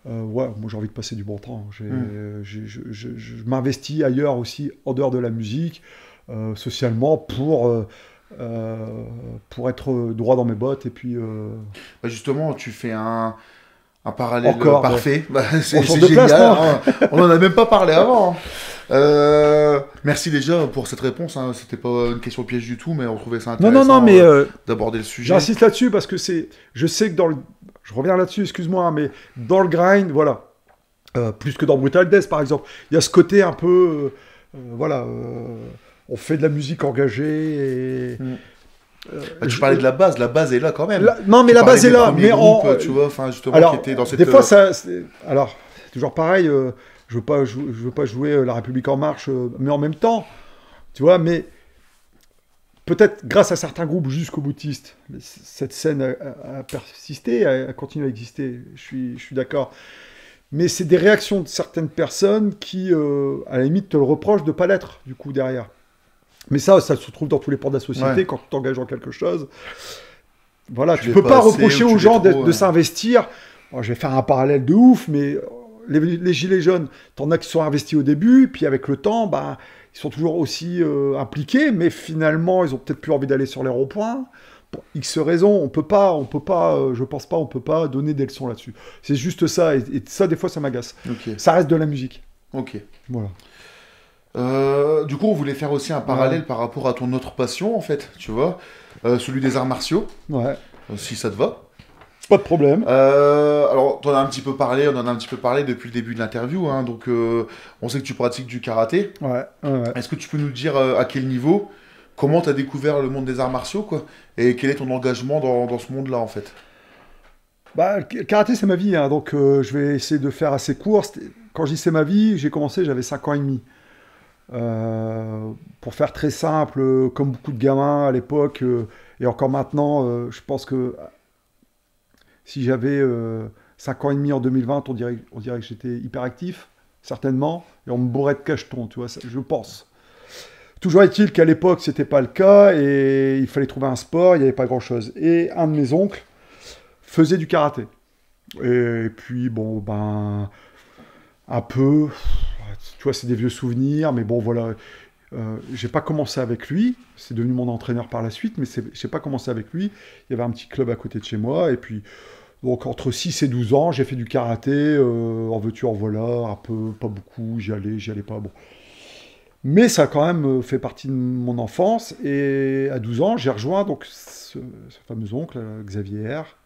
Ouais, moi j'ai envie de passer du bon temps. Je m'investis ailleurs aussi, en dehors de la musique, socialement, pour être droit dans mes bottes. Et puis, Bah, justement, tu fais un parallèle encore, parfait. Bah, on c'est change de génial. place, non Hein. On n'en a même pas parlé avant. Hein. Merci déjà pour cette réponse. Hein. C'était pas une question piège du tout, mais on trouvait ça intéressant non, mais d'aborder le sujet. j'insiste là-dessus parce que je sais que je reviens là-dessus, excuse-moi, hein, mais dans le grind, voilà, plus que dans Brutal Death par exemple, il y a ce côté un peu, voilà, on fait de la musique engagée et. Bah, tu parlais de la base est là quand même. Non, mais tu la base est là, mais tu vois, enfin justement, alors, qui était dans cette. Des fois, alors, c'est toujours pareil. Je veux pas jouer La République en marche, mais en même temps, tu vois, mais peut-être grâce à certains groupes jusqu'au boutiste, cette scène a persisté, a continué à exister. Je suis d'accord. Mais c'est des réactions de certaines personnes qui, à la limite, te le reprochent de pas l'être, du coup, derrière. Mais ça se trouve dans tous les pans de la société, quand tu t'engages dans quelque chose. Voilà, tu peux pas reprocher aux gens de s'investir. Bon, je vais faire un parallèle de ouf, mais les gilets jaunes, t'en as qui sont investis au début, puis avec le temps, bah, ils sont toujours aussi impliqués, mais finalement, ils ont peut-être plus envie d'aller sur les ronds-points. Pour X raisons, on peut pas, je pense pas, on peut pas donner des leçons là-dessus. C'est juste ça, et ça, des fois, ça m'agace. Okay. Ça reste de la musique. Ok. Voilà. Du coup, on voulait faire aussi un parallèle par rapport à ton autre passion, en fait, tu vois, celui des arts martiaux. Ouais. Si ça te va. Pas de problème. Alors, on en a un petit peu parlé depuis le début de l'interview, hein, donc on sait que tu pratiques du karaté. Ouais. Est-ce que tu peux nous dire à quel niveau, comment tu as découvert le monde des arts martiaux, quoi, et quel est ton engagement dans ce monde-là, en fait? Bah, le karaté, c'est ma vie, hein, donc je vais essayer de faire assez court. Quand je dis c'est ma vie, j'ai commencé, j'avais 5 ans et demi. Pour faire très simple, comme beaucoup de gamins à l'époque, et encore maintenant, je pense que si j'avais 5 ans et demi en 2020, on dirait que j'étais hyperactif, certainement, et on me bourrait de cachetons, tu vois, je pense. Toujours est-il qu'à l'époque, c'était pas le cas, et il fallait trouver un sport, il n'y avait pas grand-chose. Et un de mes oncles faisait du karaté. Et puis, bon, ben, un peu... Tu vois, c'est des vieux souvenirs, mais bon, voilà. J'ai pas commencé avec lui. C'est devenu mon entraîneur par la suite, mais j'ai pas commencé avec lui. Il y avait un petit club à côté de chez moi. Et puis, donc, entre 6 et 12 ans, j'ai fait du karaté. En veux-tu, en voilà. Un peu, pas beaucoup. J'y allais pas. Bon. Mais ça a quand même fait partie de mon enfance. Et à 12 ans, j'ai rejoint donc, ce fameux oncle, Xavier R.,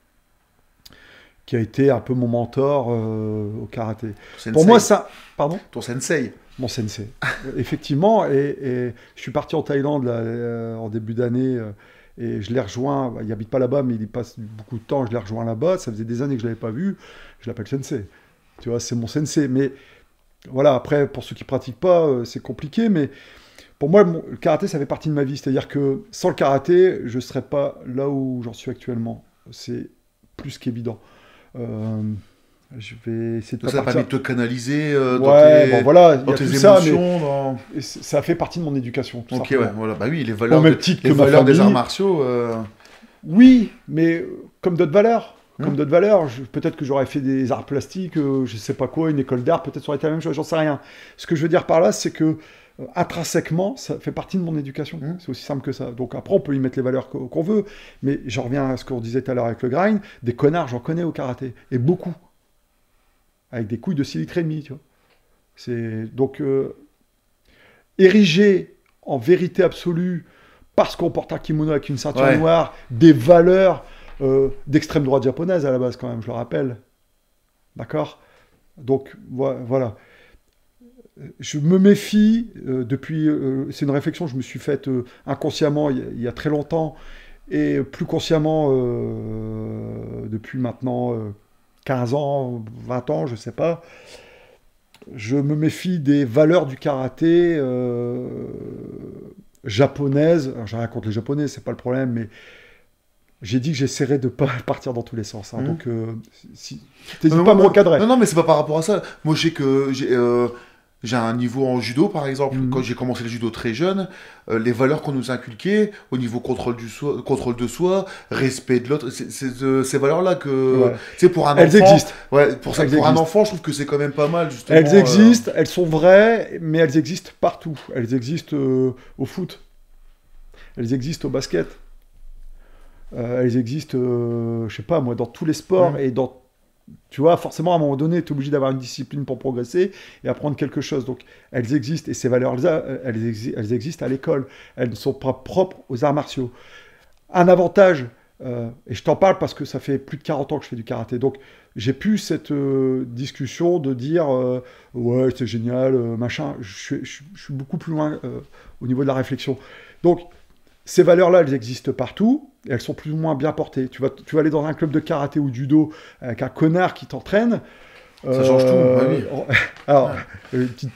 qui a été un peu mon mentor au karaté. Pour moi, ça... Pardon ? Ton sensei. Mon sensei. Effectivement, et je suis parti en Thaïlande là, en début d'année, et je l'ai rejoint, il n'habite pas là-bas, mais il y passe beaucoup de temps, je l'ai rejoint là-bas, ça faisait des années que je ne l'avais pas vu, je l'appelle sensei. Tu vois, c'est mon sensei. Mais voilà, après, pour ceux qui ne pratiquent pas, c'est compliqué, mais pour moi, le karaté, ça fait partie de ma vie. C'est-à-dire que sans le karaté, je ne serais pas là où j'en suis actuellement. C'est plus qu'évident. Je vais essayer de ça a permis de te canaliser dans tes émotions. Ça fait partie de mon éducation. Tout ok, ouais, voilà. Bah oui, les valeurs, valeurs des arts martiaux. Oui, mais comme d'autres valeurs. Peut-être que j'aurais fait des arts plastiques, je sais pas quoi, une école d'art, peut-être ça aurait été la même chose, j'en sais rien. Ce que je veux dire par là, c'est que intrinsèquement, ça fait partie de mon éducation. C'est aussi simple que ça. Donc après, on peut y mettre les valeurs qu'on veut, mais j'en reviens à ce qu'on disait tout à l'heure avec le grind. Des connards, j'en connais au karaté, et beaucoup, avec des couilles de 6,5 litres, tu vois. C'est donc érigé en vérité absolue parce qu'on porte un kimono avec une ceinture noire, des valeurs d'extrême droite japonaise à la base quand même, je le rappelle. D'accord ? Donc voilà. Je me méfie depuis. C'est une réflexion que je me suis faite inconsciemment il y a très longtemps, Et plus consciemment, depuis maintenant 15 ans, 20 ans, je sais pas, je me méfie des valeurs du karaté japonaises. Alors, j'ai rien contre les japonais, c'est pas le problème, mais j'ai dit que j'essaierais de pas partir dans tous les sens. Hein. Donc, si, t'hésites pas à me recadrer. Non, mais c'est pas par rapport à ça. Moi, je sais que j'ai un niveau en judo, par exemple. Quand j'ai commencé le judo très jeune, les valeurs qu'on nous inculquait, au niveau contrôle de soi, respect de l'autre, c'est de ces valeurs-là que, tu sais, pour un elles enfant, existent. Ouais, pour un enfant, je trouve que c'est quand même pas mal, justement. Elles existent, elles sont vraies, mais elles existent partout. Elles existent au foot. Elles existent au basket. Elles existent, je sais pas moi, dans tous les sports et dans, tu vois, forcément à un moment donné, tu es obligé d'avoir une discipline pour progresser et apprendre quelque chose. Donc elles existent et ces valeurs-là, elles existent à l'école. Elles ne sont pas propres aux arts martiaux. Un avantage, et je t'en parle parce que ça fait plus de 40 ans que je fais du karaté, donc j'ai plus cette discussion de dire ouais c'est génial, machin. Je suis beaucoup plus loin au niveau de la réflexion. Donc ces valeurs-là, elles existent partout, et elles sont plus ou moins bien portées. Tu vas aller dans un club de karaté ou de judo avec un connard qui t'entraîne. Ça change tout, oui. Alors,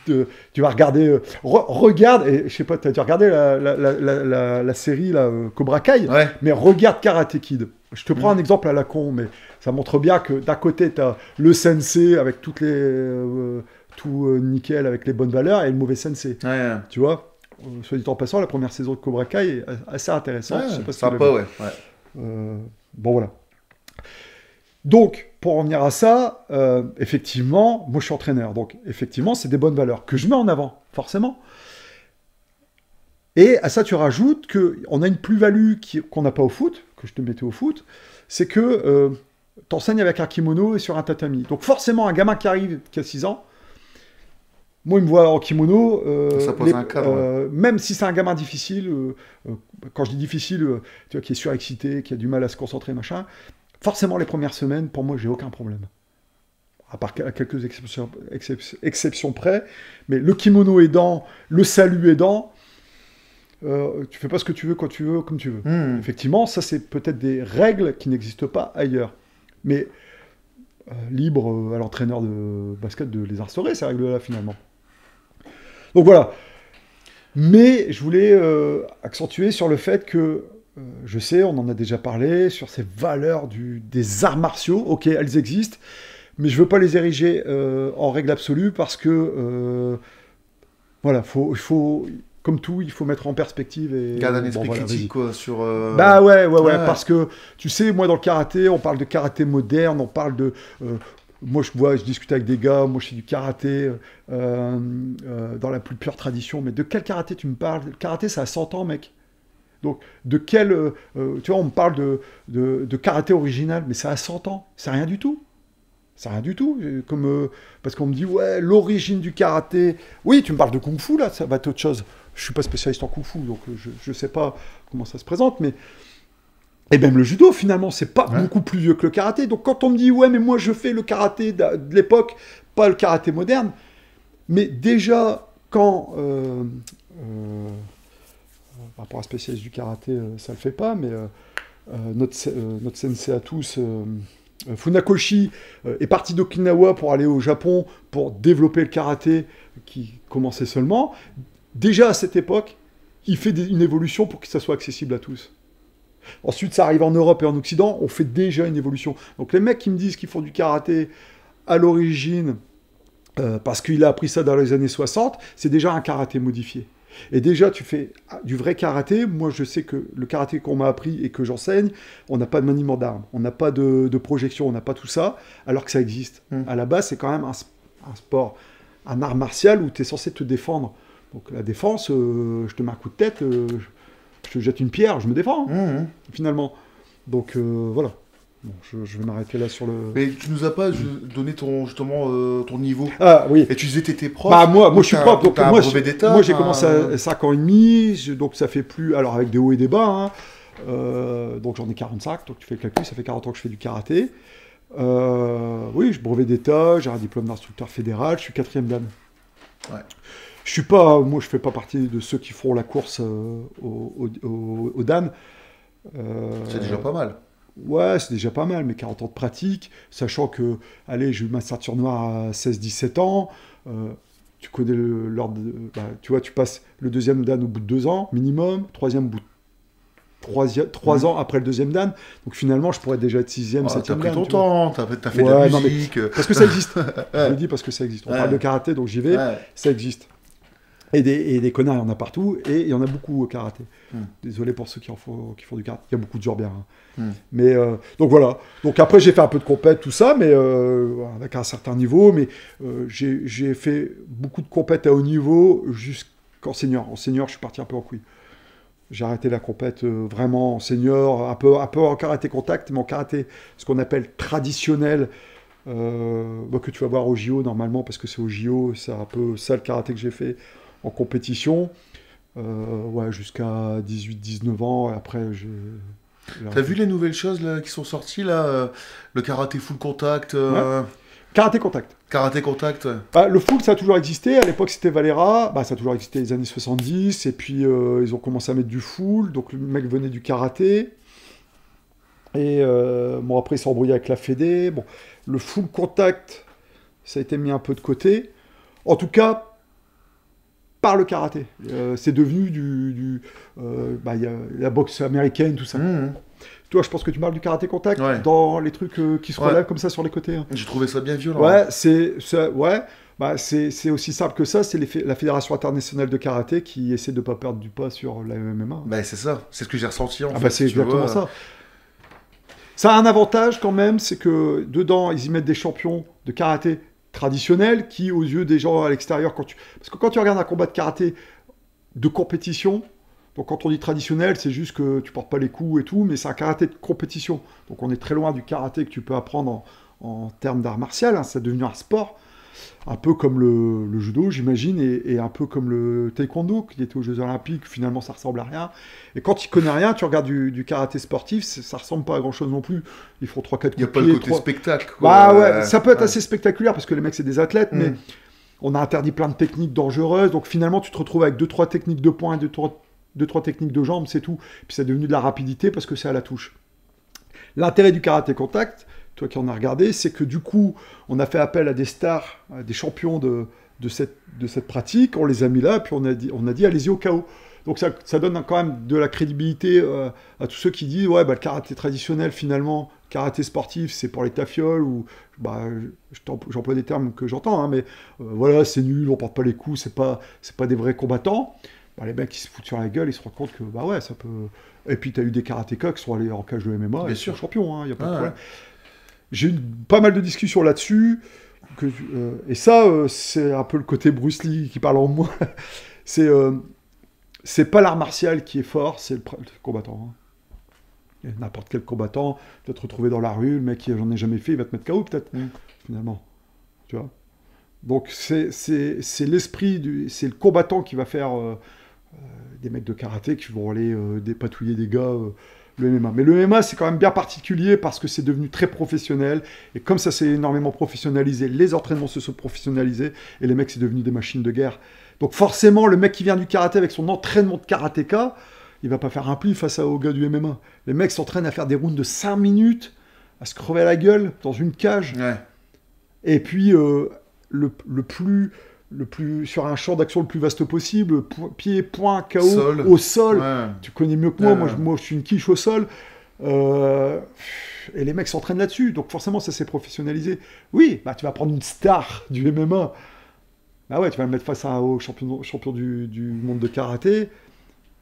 tu vas regarder... regarde, et je sais pas, tu as dû regarder la série là, Cobra Kai, mais regarde Karate Kid. Je te prends un exemple à la con, mais ça montre bien que d'un côté, tu as le sensei avec toutes les... tout nickel, avec les bonnes valeurs, et le mauvais sensei. Tu vois, soit dit en passant, la première saison de Cobra Kai est assez intéressante. Je sais pas si sympa, bon, voilà. Donc, pour en venir à ça, effectivement, moi je suis entraîneur, donc effectivement, c'est des bonnes valeurs que je mets en avant, forcément. Et à ça, tu rajoutes qu'on a une plus-value qu'on n'a pas au foot, que je te mettais au foot, c'est que t'enseignes avec un kimono et sur un tatami. Donc forcément, un gamin qui arrive, qui a 6 ans, moi, il me voit en kimono, ça pose un cadre, même si c'est un gamin difficile, quand je dis difficile, tu vois, qui est surexcité, qui a du mal à se concentrer, machin, forcément, les premières semaines, pour moi, j'ai aucun problème. À part quelques exceptions près, mais le kimono aidant, le salut aidant, tu fais pas ce que tu veux, quand tu veux, comme tu veux. Effectivement, ça, c'est peut-être des règles qui n'existent pas ailleurs. Mais libre à l'entraîneur de basket de les instaurer, ces règles-là, finalement. Donc voilà. Mais je voulais accentuer sur le fait que, je sais, on en a déjà parlé, sur ces valeurs des arts martiaux. Ok, elles existent, mais je veux pas les ériger en règle absolue parce que, voilà, comme tout, il faut mettre en perspective et... Garde un esprit critique, quoi, sur... Bah ouais, parce que, tu sais, moi, dans le karaté, on parle de karaté moderne, on parle de... moi, je discute avec des gars, moi, je fais du karaté dans la plus pure tradition, mais de quel karaté tu me parles? Le karaté, ça a 100 ans, mec. Donc, de quel... tu vois, on me parle de karaté original, mais ça a 100 ans, c'est rien du tout. C'est rien du tout, parce qu'on me dit, ouais, l'origine du karaté... Oui, tu me parles de kung-fu, là, ça va être autre chose. Je suis pas spécialiste en kung-fu, donc je sais pas comment ça se présente, mais... Et même le judo, finalement, c'est pas beaucoup plus vieux que le karaté. Donc quand on me dit, ouais, mais moi, je fais le karaté de l'époque, pas le karaté moderne, mais déjà, quand... par rapport à un spécialiste du karaté, ça le fait pas, mais notre sensei à tous... Funakoshi est parti d'Okinawa pour aller au Japon pour développer le karaté qui commençait seulement. Déjà à cette époque, il fait une évolution pour que ça soit accessible à tous. Ensuite, ça arrive en Europe et en Occident, on fait déjà une évolution. Donc les mecs qui me disent qu'ils font du karaté à l'origine parce qu'il a appris ça dans les années 60, c'est déjà un karaté modifié. Et déjà, tu fais du vrai karaté. Moi, je sais que le karaté qu'on m'a appris et que j'enseigne, on n'a pas de maniement d'armes, on n'a pas de projection, on n'a pas tout ça, alors que ça existe. À la base, c'est quand même un sport, un art martial où tu es censé te défendre. Donc la défense, je te mets un coup de tête, je te jette une pierre, je me défends, finalement. Donc voilà. Bon, je vais m'arrêter là sur le... Mais tu nous as pas donné ton niveau. Ah oui. Et tu disais que tu étais prof. Bah moi je suis prof, donc moi, brevet d'État, moi j'ai commencé à 5 ans et demi, donc ça fait plus... Alors avec des hauts et des bas, donc j'en ai 45, donc tu fais le calcul, ça fait 40 ans que je fais du karaté. Oui, je suis brevet d'État, j'ai un diplôme d'instructeur fédéral, je suis 4e dan. Ouais. Moi je fais pas partie de ceux qui font la course au dan. C'est déjà pas mal. Ouais, c'est déjà pas mal, mais 40 ans de pratique, sachant que, allez, j'ai eu ma ceinture noire à 16-17 ans, tu connais l'ordre, tu vois, tu passes le deuxième dan au bout de 2 ans, minimum, troisième au bout de 3 ans après le deuxième dan, donc finalement, je pourrais déjà être sixième, T'as septième pris dan. ton Tu vois. temps, t'as fait de Ouais, la non, mais musique. parce que ça existe. Je le dis parce que ça existe. On Ouais. parle de karaté, donc j'y vais, Ouais. ça existe. Et des connards, il y en a partout, et il y en a beaucoup au karaté. Désolé pour ceux qui font du karaté. Il y a beaucoup de Jorbiens. Mais donc voilà. Donc après, j'ai fait un peu de compète, tout ça, mais avec un certain niveau. Mais j'ai fait beaucoup de compète à haut niveau jusqu'en senior. En senior, je suis parti un peu en couille. J'ai arrêté la compète vraiment en senior, un peu en karaté contact, mais en karaté, ce qu'on appelle traditionnel, que tu vas voir au JO normalement, parce que c'est au JO, c'est un peu ça le karaté que j'ai fait en compétition, ouais, jusqu'à 18-19 ans, et après j'ai T'as vu les nouvelles choses là, qui sont sorties là, le karaté full contact, Ouais. Karaté contact. karaté contact. Le full, ça a toujours existé. À l'époque, c'était Valera. Ça a toujours existé les années 70. Et puis, ils ont commencé à mettre du full. Donc, le mec venait du karaté. Et bon, après, ils sont embrouillés avec la Fédé. Bon, le full contact, ça a été mis un peu de côté. En tout cas, par le karaté. C'est devenu y a la boxe américaine, tout ça. Toi, je pense que tu parles du karaté contact, Ouais. dans les trucs qui se relèvent comme ça sur les côtés. Hein. J'ai trouvé ça bien violent. Ouais, c'est aussi simple que ça. C'est la Fédération internationale de karaté qui essaie de ne pas perdre du pas sur la MMA. Bah, c'est ça, c'est ce que j'ai ressenti en fait. C'est si tu exactement vois. ça. Ça a un avantage quand même, c'est que dedans, ils y mettent des champions de karaté traditionnels qui, aux yeux des gens à l'extérieur, parce que quand tu regardes un combat de karaté de compétition, donc quand on dit traditionnel, c'est juste que tu portes pas les coups et tout, mais c'est un karaté de compétition. Donc on est très loin du karaté que tu peux apprendre en termes d'art martial, hein, c'est devenu un sport, un peu comme le judo, j'imagine, et un peu comme le taekwondo, qui était aux Jeux Olympiques, finalement ça ressemble à rien. Et quand tu connais rien, tu regardes du karaté sportif, ça ressemble pas à grand chose non plus. Ils font 3-4 coups de pied. Il n'y a pas le côté spectacle. Ouais, ça peut être assez spectaculaire, parce que les mecs c'est des athlètes, mais on a interdit plein de techniques dangereuses, donc finalement tu te retrouves avec 2-3 techniques de poing, 2-3 techniques de jambes, c'est tout. Puis c'est devenu de la rapidité parce que c'est à la touche. L'intérêt du karaté contact, toi qui en as regardé, c'est que du coup, on a fait appel à des stars, à des champions de cette pratique, on les a mis là, puis on a dit allez-y au KO. Donc ça donne quand même de la crédibilité à tous ceux qui disent ouais, le karaté traditionnel finalement, karaté sportif, c'est pour les tafioles, ou j'emploie des termes que j'entends, hein, mais voilà, c'est nul, on porte pas les coups, c'est pas des vrais combattants. Les mecs qui se foutent sur la gueule, ils se rendent compte que ça peut. Et puis tu as eu des karatékas qui sont allés en cage de MMA, Bien et sûr, sont champions, il y a pas de problème. J'ai eu pas mal de discussions là-dessus, et ça, c'est un peu le côté Bruce Lee qui parle en moi. C'est pas l'art martial qui est fort, c'est le combattant. Hein. Et n'importe quel combattant peut te retrouver dans la rue, le mec qui j'en ai jamais fait, il va te mettre KO peut-être, finalement. Tu vois. Donc c'est l'esprit c'est le combattant qui va faire des mecs de karaté qui vont aller dépatouiller des gars, le MMA. Mais le MMA, c'est quand même bien particulier parce que c'est devenu très professionnel. Et comme ça s'est énormément professionnalisé, les entraînements se sont professionnalisés et les mecs, c'est devenu des machines de guerre. Donc forcément, le mec qui vient du karaté avec son entraînement de karatéka, il va pas faire un pli face aux gars du MMA. Les mecs s'entraînent à faire des rounds de 5 minutes, à se crever la gueule dans une cage. Ouais. Et puis, le plus sur un champ d'action le plus vaste possible, pied, poing, KO, au sol. Ouais. Tu connais mieux que moi, moi je suis une quiche au sol. Et les mecs s'entraînent là-dessus, donc forcément ça s'est professionnalisé. Oui, tu vas prendre une star du MMA. Ouais, tu vas le mettre face au champion du monde de karaté,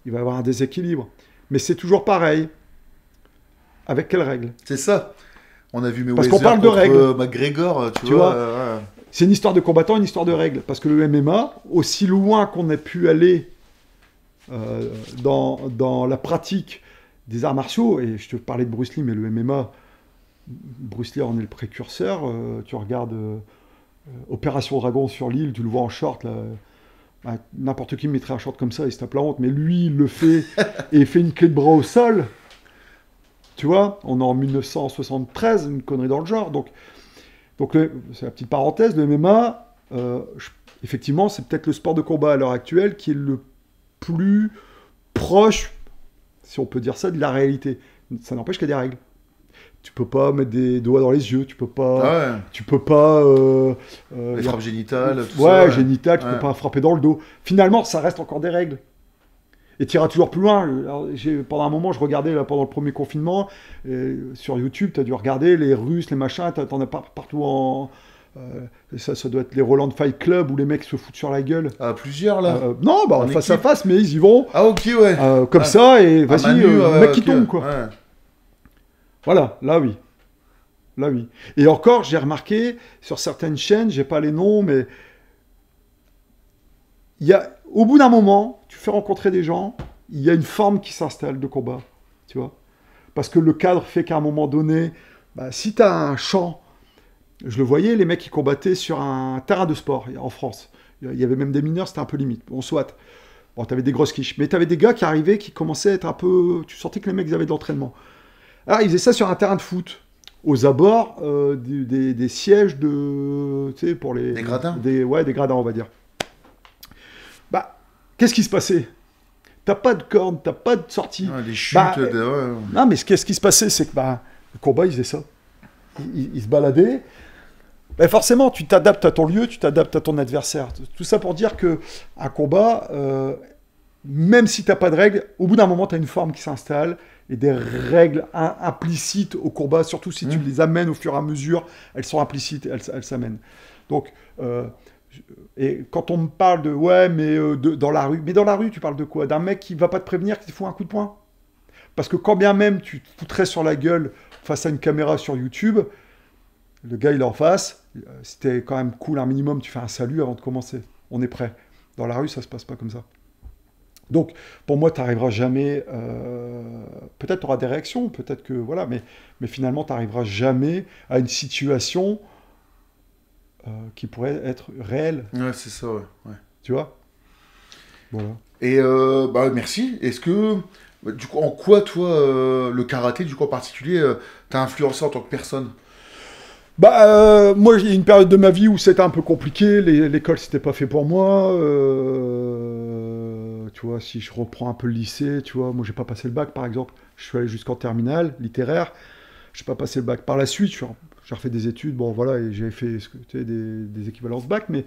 il va y avoir un déséquilibre. Mais c'est toujours pareil. Avec quelles règles ? C'est ça. On a vu Parce qu'on parle de règles. McGregor, tu vois. Ouais. C'est une histoire de combattant, une histoire de règles. Parce que le MMA, aussi loin qu'on ait pu aller dans la pratique des arts martiaux, et je te parlais de Bruce Lee, mais le MMA, Bruce Lee en est le précurseur. Tu regardes Opération Dragon sur l'île, tu le vois en short, là. N'importe qui mettrait un short comme ça, il se tape la honte. Mais lui, il le fait, et il fait une clé de bras au sol. Tu vois, on est en 1973, une connerie dans le genre. Donc c'est la petite parenthèse, le MMA, effectivement, c'est peut-être le sport de combat à l'heure actuelle qui est le plus proche, si on peut dire ça, de la réalité. Ça n'empêche qu'il y a des règles. Tu peux pas mettre des doigts dans les yeux, tu peux pas... Tu peux pas... les frappes génitales, tout ça. Ouais, génitales, tu peux pas frapper dans le dos. Finalement, ça reste encore des règles. Et tu iras toujours plus loin. Alors, pendant un moment, je regardais, là, pendant le premier confinement, sur YouTube, tu as dû regarder les Russes, les machins, t'en as partout en... ça doit être les Roland Fight Club où les mecs se foutent sur la gueule. Ah, plusieurs, là non, bah, en face à face, mais ils y vont. Ah, ok, ouais. Comme ça, et vas-y, le mec qui tombe, quoi. Ouais. Voilà, là oui. Là oui. Et encore, j'ai remarqué, sur certaines chaînes, j'ai pas les noms, mais au bout d'un moment, tu fais rencontrer des gens, il y a une forme qui s'installe de combat, tu vois. Parce que le cadre fait qu'à un moment donné, bah, si tu as un champ, je le voyais, les mecs qui combattaient sur un terrain de sport en France. Il y avait même des mineurs, c'était un peu limite. Bon, soit. Bon, tu avais des grosses quiches. Mais tu avais des gars qui arrivaient, qui commençaient à être un peu... Tu sentais que les mecs avaient de l'entraînement. Alors, ils faisaient ça sur un terrain de foot, aux abords des sièges de... Tu sais, pour les... Des gradins. Ouais, des gradins, on va dire. Bah, qu'est-ce qui se passait? T'as pas de cordes, t'as pas de sortie. Des chutes. Non, mais qu'est-ce qui se passait? C'est que le combat, ils faisaient ça. Ils se baladaient. Ben forcément, tu t'adaptes à ton lieu, tu t'adaptes à ton adversaire. Tout ça pour dire qu'un combat, même si tu n'as pas de règles, au bout d'un moment, tu as une forme qui s'installe et des règles implicites au combat, surtout si tu les amènes au fur et à mesure, elles sont implicites, elles s'amènent. Donc, et quand on me parle de, ouais, mais dans la rue, tu parles de quoi? D'un mec qui ne va pas te prévenir qu'il te fout un coup de poing? Parce que quand bien même tu te foutrais sur la gueule face à une caméra sur YouTube, le gars, il est en face. C'était quand même cool, un minimum. Tu fais un salut avant de commencer. On est prêt. Dans la rue, ça se passe pas comme ça. Donc, pour moi, tu n'arriveras jamais... peut-être tu auras des réactions, peut-être que... Voilà, mais finalement, tu n'arriveras jamais à une situation qui pourrait être réelle. Ouais, c'est ça, ouais. Tu vois? Voilà. Et, merci. Est-ce que... Du coup, en quoi, toi, le karaté, du coup, en particulier, t'as influencé en tant que personne? Moi, il y a une période de ma vie où c'était un peu compliqué. L'école, c'était pas fait pour moi. Tu vois, si je reprends un peu le lycée, tu vois, moi, j'ai pas passé le bac, par exemple. Je suis allé jusqu'en terminale, littéraire. J'ai pas passé le bac. Par la suite, j'ai refait des études. Bon, voilà, et j'ai fait des équivalences bac, mais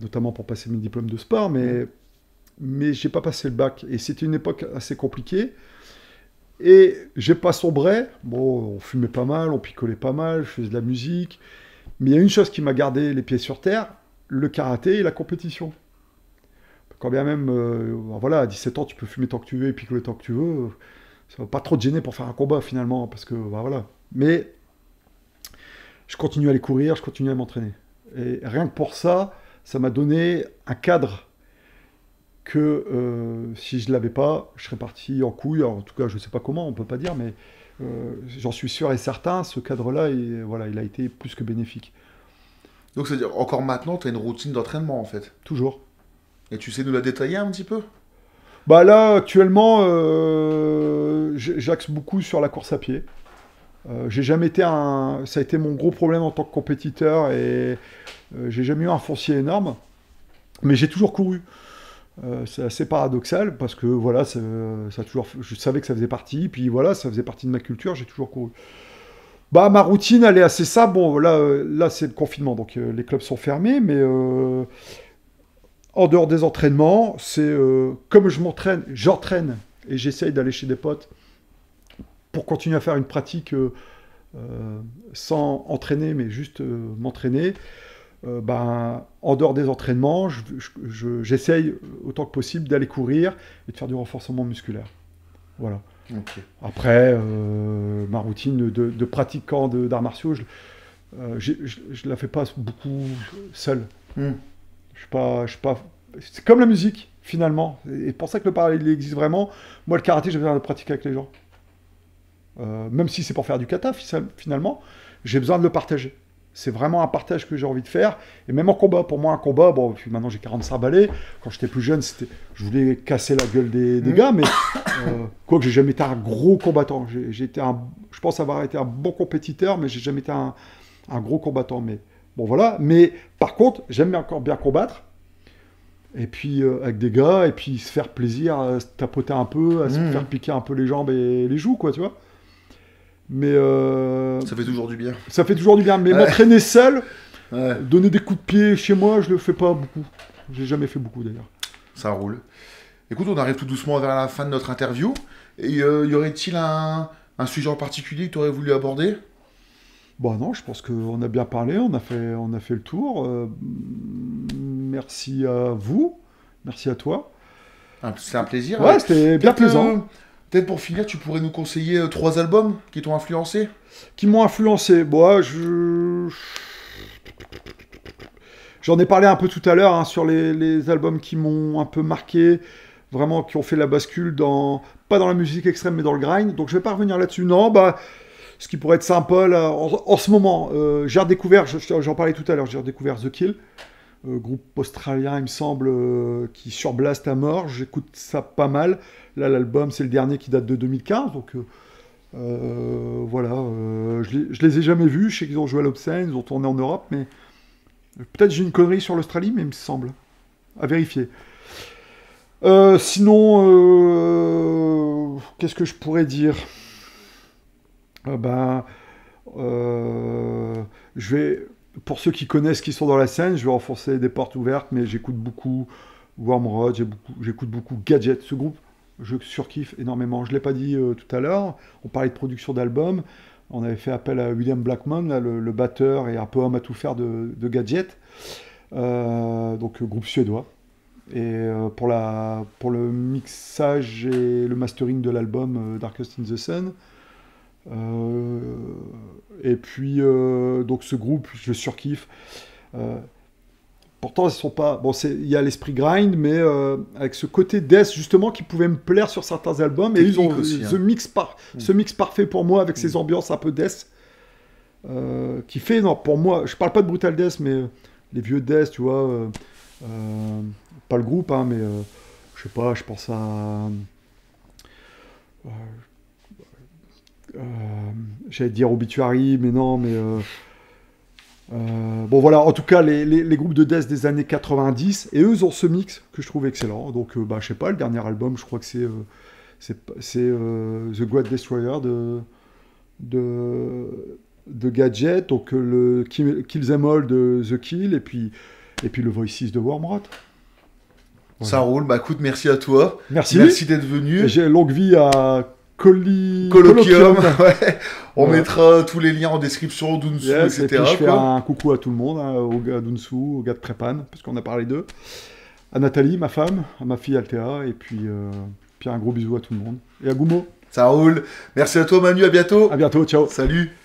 notamment pour passer mes diplômes de sport. Mais j'ai pas passé le bac. Et c'était une époque assez compliquée. Et j'ai pas sombré. Bon, on fumait pas mal, on picolait pas mal, je faisais de la musique. Mais il y a une chose qui m'a gardé les pieds sur terre, le karaté et la compétition. Quand bien même, voilà, à 17 ans, tu peux fumer tant que tu veux et picoler tant que tu veux. Ça va pas trop te gêner pour faire un combat, finalement, parce que, voilà. Mais je continue à aller courir, je continue à m'entraîner. Et rien que pour ça, ça m'a donné un cadre que si je ne l'avais pas, je serais parti en couille. Alors, en tout cas, je ne sais pas comment, on ne peut pas dire, mais j'en suis sûr et certain, ce cadre-là, voilà, il a été plus que bénéfique. Donc, c'est-à-dire, encore maintenant, tu as une routine d'entraînement, en fait? Toujours. Et tu sais nous la détailler un petit peu? Là, actuellement, j'axe beaucoup sur la course à pied. J'ai jamais été ça a été mon gros problème en tant que compétiteur, et j'ai jamais eu un foncier énorme, mais j'ai toujours couru. C'est assez paradoxal parce que voilà, ça a toujours, je savais que ça faisait partie, puis voilà, ça faisait partie de ma culture, j'ai toujours couru. Ma routine, elle est assez simple. Bon, là c'est le confinement, donc les clubs sont fermés, mais en dehors des entraînements, c'est comme j'entraîne et j'essaye d'aller chez des potes pour continuer à faire une pratique sans entraîner, mais juste m'entraîner. En dehors des entraînements, j'essaye autant que possible d'aller courir et de faire du renforcement musculaire. Voilà. Okay. Après, ma routine de pratiquant d'arts martiaux, je la fais pas beaucoup seul. Je suis pas. C'est comme la musique, finalement. Et pour ça que le parallèle existe vraiment. Moi, le karaté, j'ai besoin de le pratiquer avec les gens. Même si c'est pour faire du kata, finalement, j'ai besoin de le partager. C'est vraiment un partage que j'ai envie de faire. Et même en combat, pour moi, un combat, bon, puis maintenant j'ai 45 balais. Quand j'étais plus jeune, je voulais casser la gueule des gars, mais quoique j'ai jamais été un gros combattant. Je pense avoir été un bon compétiteur, mais j'ai jamais été un gros combattant. Mais bon, voilà. Mais par contre, j'aime encore bien combattre. Et puis avec des gars, et puis se faire plaisir, à se tapoter un peu, à se faire piquer un peu les jambes et les joues, quoi, tu vois. Mais Ça fait toujours du bien. ça fait toujours du bien. Mais m'entraîner seul, Ouais, donner des coups de pied chez moi, je le fais pas beaucoup. J'ai jamais fait beaucoup d'ailleurs. ça roule. Écoute, on arrive tout doucement vers la fin de notre interview. Et y aurait-il un sujet en particulier que tu aurais voulu aborder? Bah non, je pense qu'on a bien parlé, on a fait le tour. Merci à vous, merci à toi. C'est un plaisir. Ouais, c'était bien Peut-être, plaisant. peut-être pour finir, tu pourrais nous conseiller 3 albums qui t'ont influencé? Qui m'ont influencé. Bon, j'en ai parlé un peu tout à l'heure hein, sur les albums qui m'ont un peu marqué, vraiment qui ont fait la bascule pas dans la musique extrême, mais dans le grind. Donc je vais pas revenir là-dessus. Non, bah, ce qui pourrait être sympa là, en ce moment, j'ai redécouvert, j'en parlais tout à l'heure, j'ai redécouvert The Kill, groupe australien, il me semble, qui surblast à mort. J'écoute ça pas mal. Là, l'album, c'est le dernier qui date de 2015, donc voilà. Je les ai jamais vus. Je sais qu'ils ont joué à l'Obscene, ils ont tourné en Europe, mais peut-être j'ai une connerie sur l'Australie, mais il me semble. À vérifier. Sinon, qu'est-ce que je pourrais dire? Je vais, pour ceux qui connaissent, qui sont dans la scène, je vais renforcer des portes ouvertes, mais j'écoute beaucoup Wormrod, j'écoute beaucoup Gadget. Ce groupe, je surkiffe énormément. Je ne l'ai pas dit tout à l'heure, on parlait de production d'albums, on avait fait appel à William Blackman, là, le batteur et un peu homme à tout faire de Gadget, donc groupe suédois. Et pour le mixage et le mastering de l'album Darkest in the Sun. Et puis donc ce groupe je surkiffe, pourtant ils sont pas bon, il y a l'esprit grind mais avec ce côté death justement qui pouvait me plaire sur certains albums. Technique et ils ont aussi, ce mix parfait pour moi avec ces ambiances un peu death qui fait, non, pour moi, je parle pas de brutal death mais les vieux death, tu vois, pas le groupe hein, mais je sais pas, je pense à j'allais dire Obituary, mais non, mais bon voilà, en tout cas les groupes de death des années 90, et eux ils ont ce mix que je trouve excellent. Donc je sais pas, le dernier album, je crois que c'est The Great Destroyer de Gadget, donc le Kill Them All de The Kill, et puis le Voices de Wormrot. Voilà. Ça roule, bah écoute, merci à toi. Merci d'être venu. J'ai longue vie à Colloquium. Ouais. On mettra tous les liens en description, Dunsu, etc. Et puis je fais un coucou à tout le monde, hein, aux gars Dunsu, aux gars de Trépan, parce qu'on a parlé d'eux. À Nathalie, ma femme, à ma fille Althea, et puis un gros bisou à tout le monde. Et à Goumo. Ça roule. Merci à toi Manu, à bientôt. À bientôt, ciao. Salut.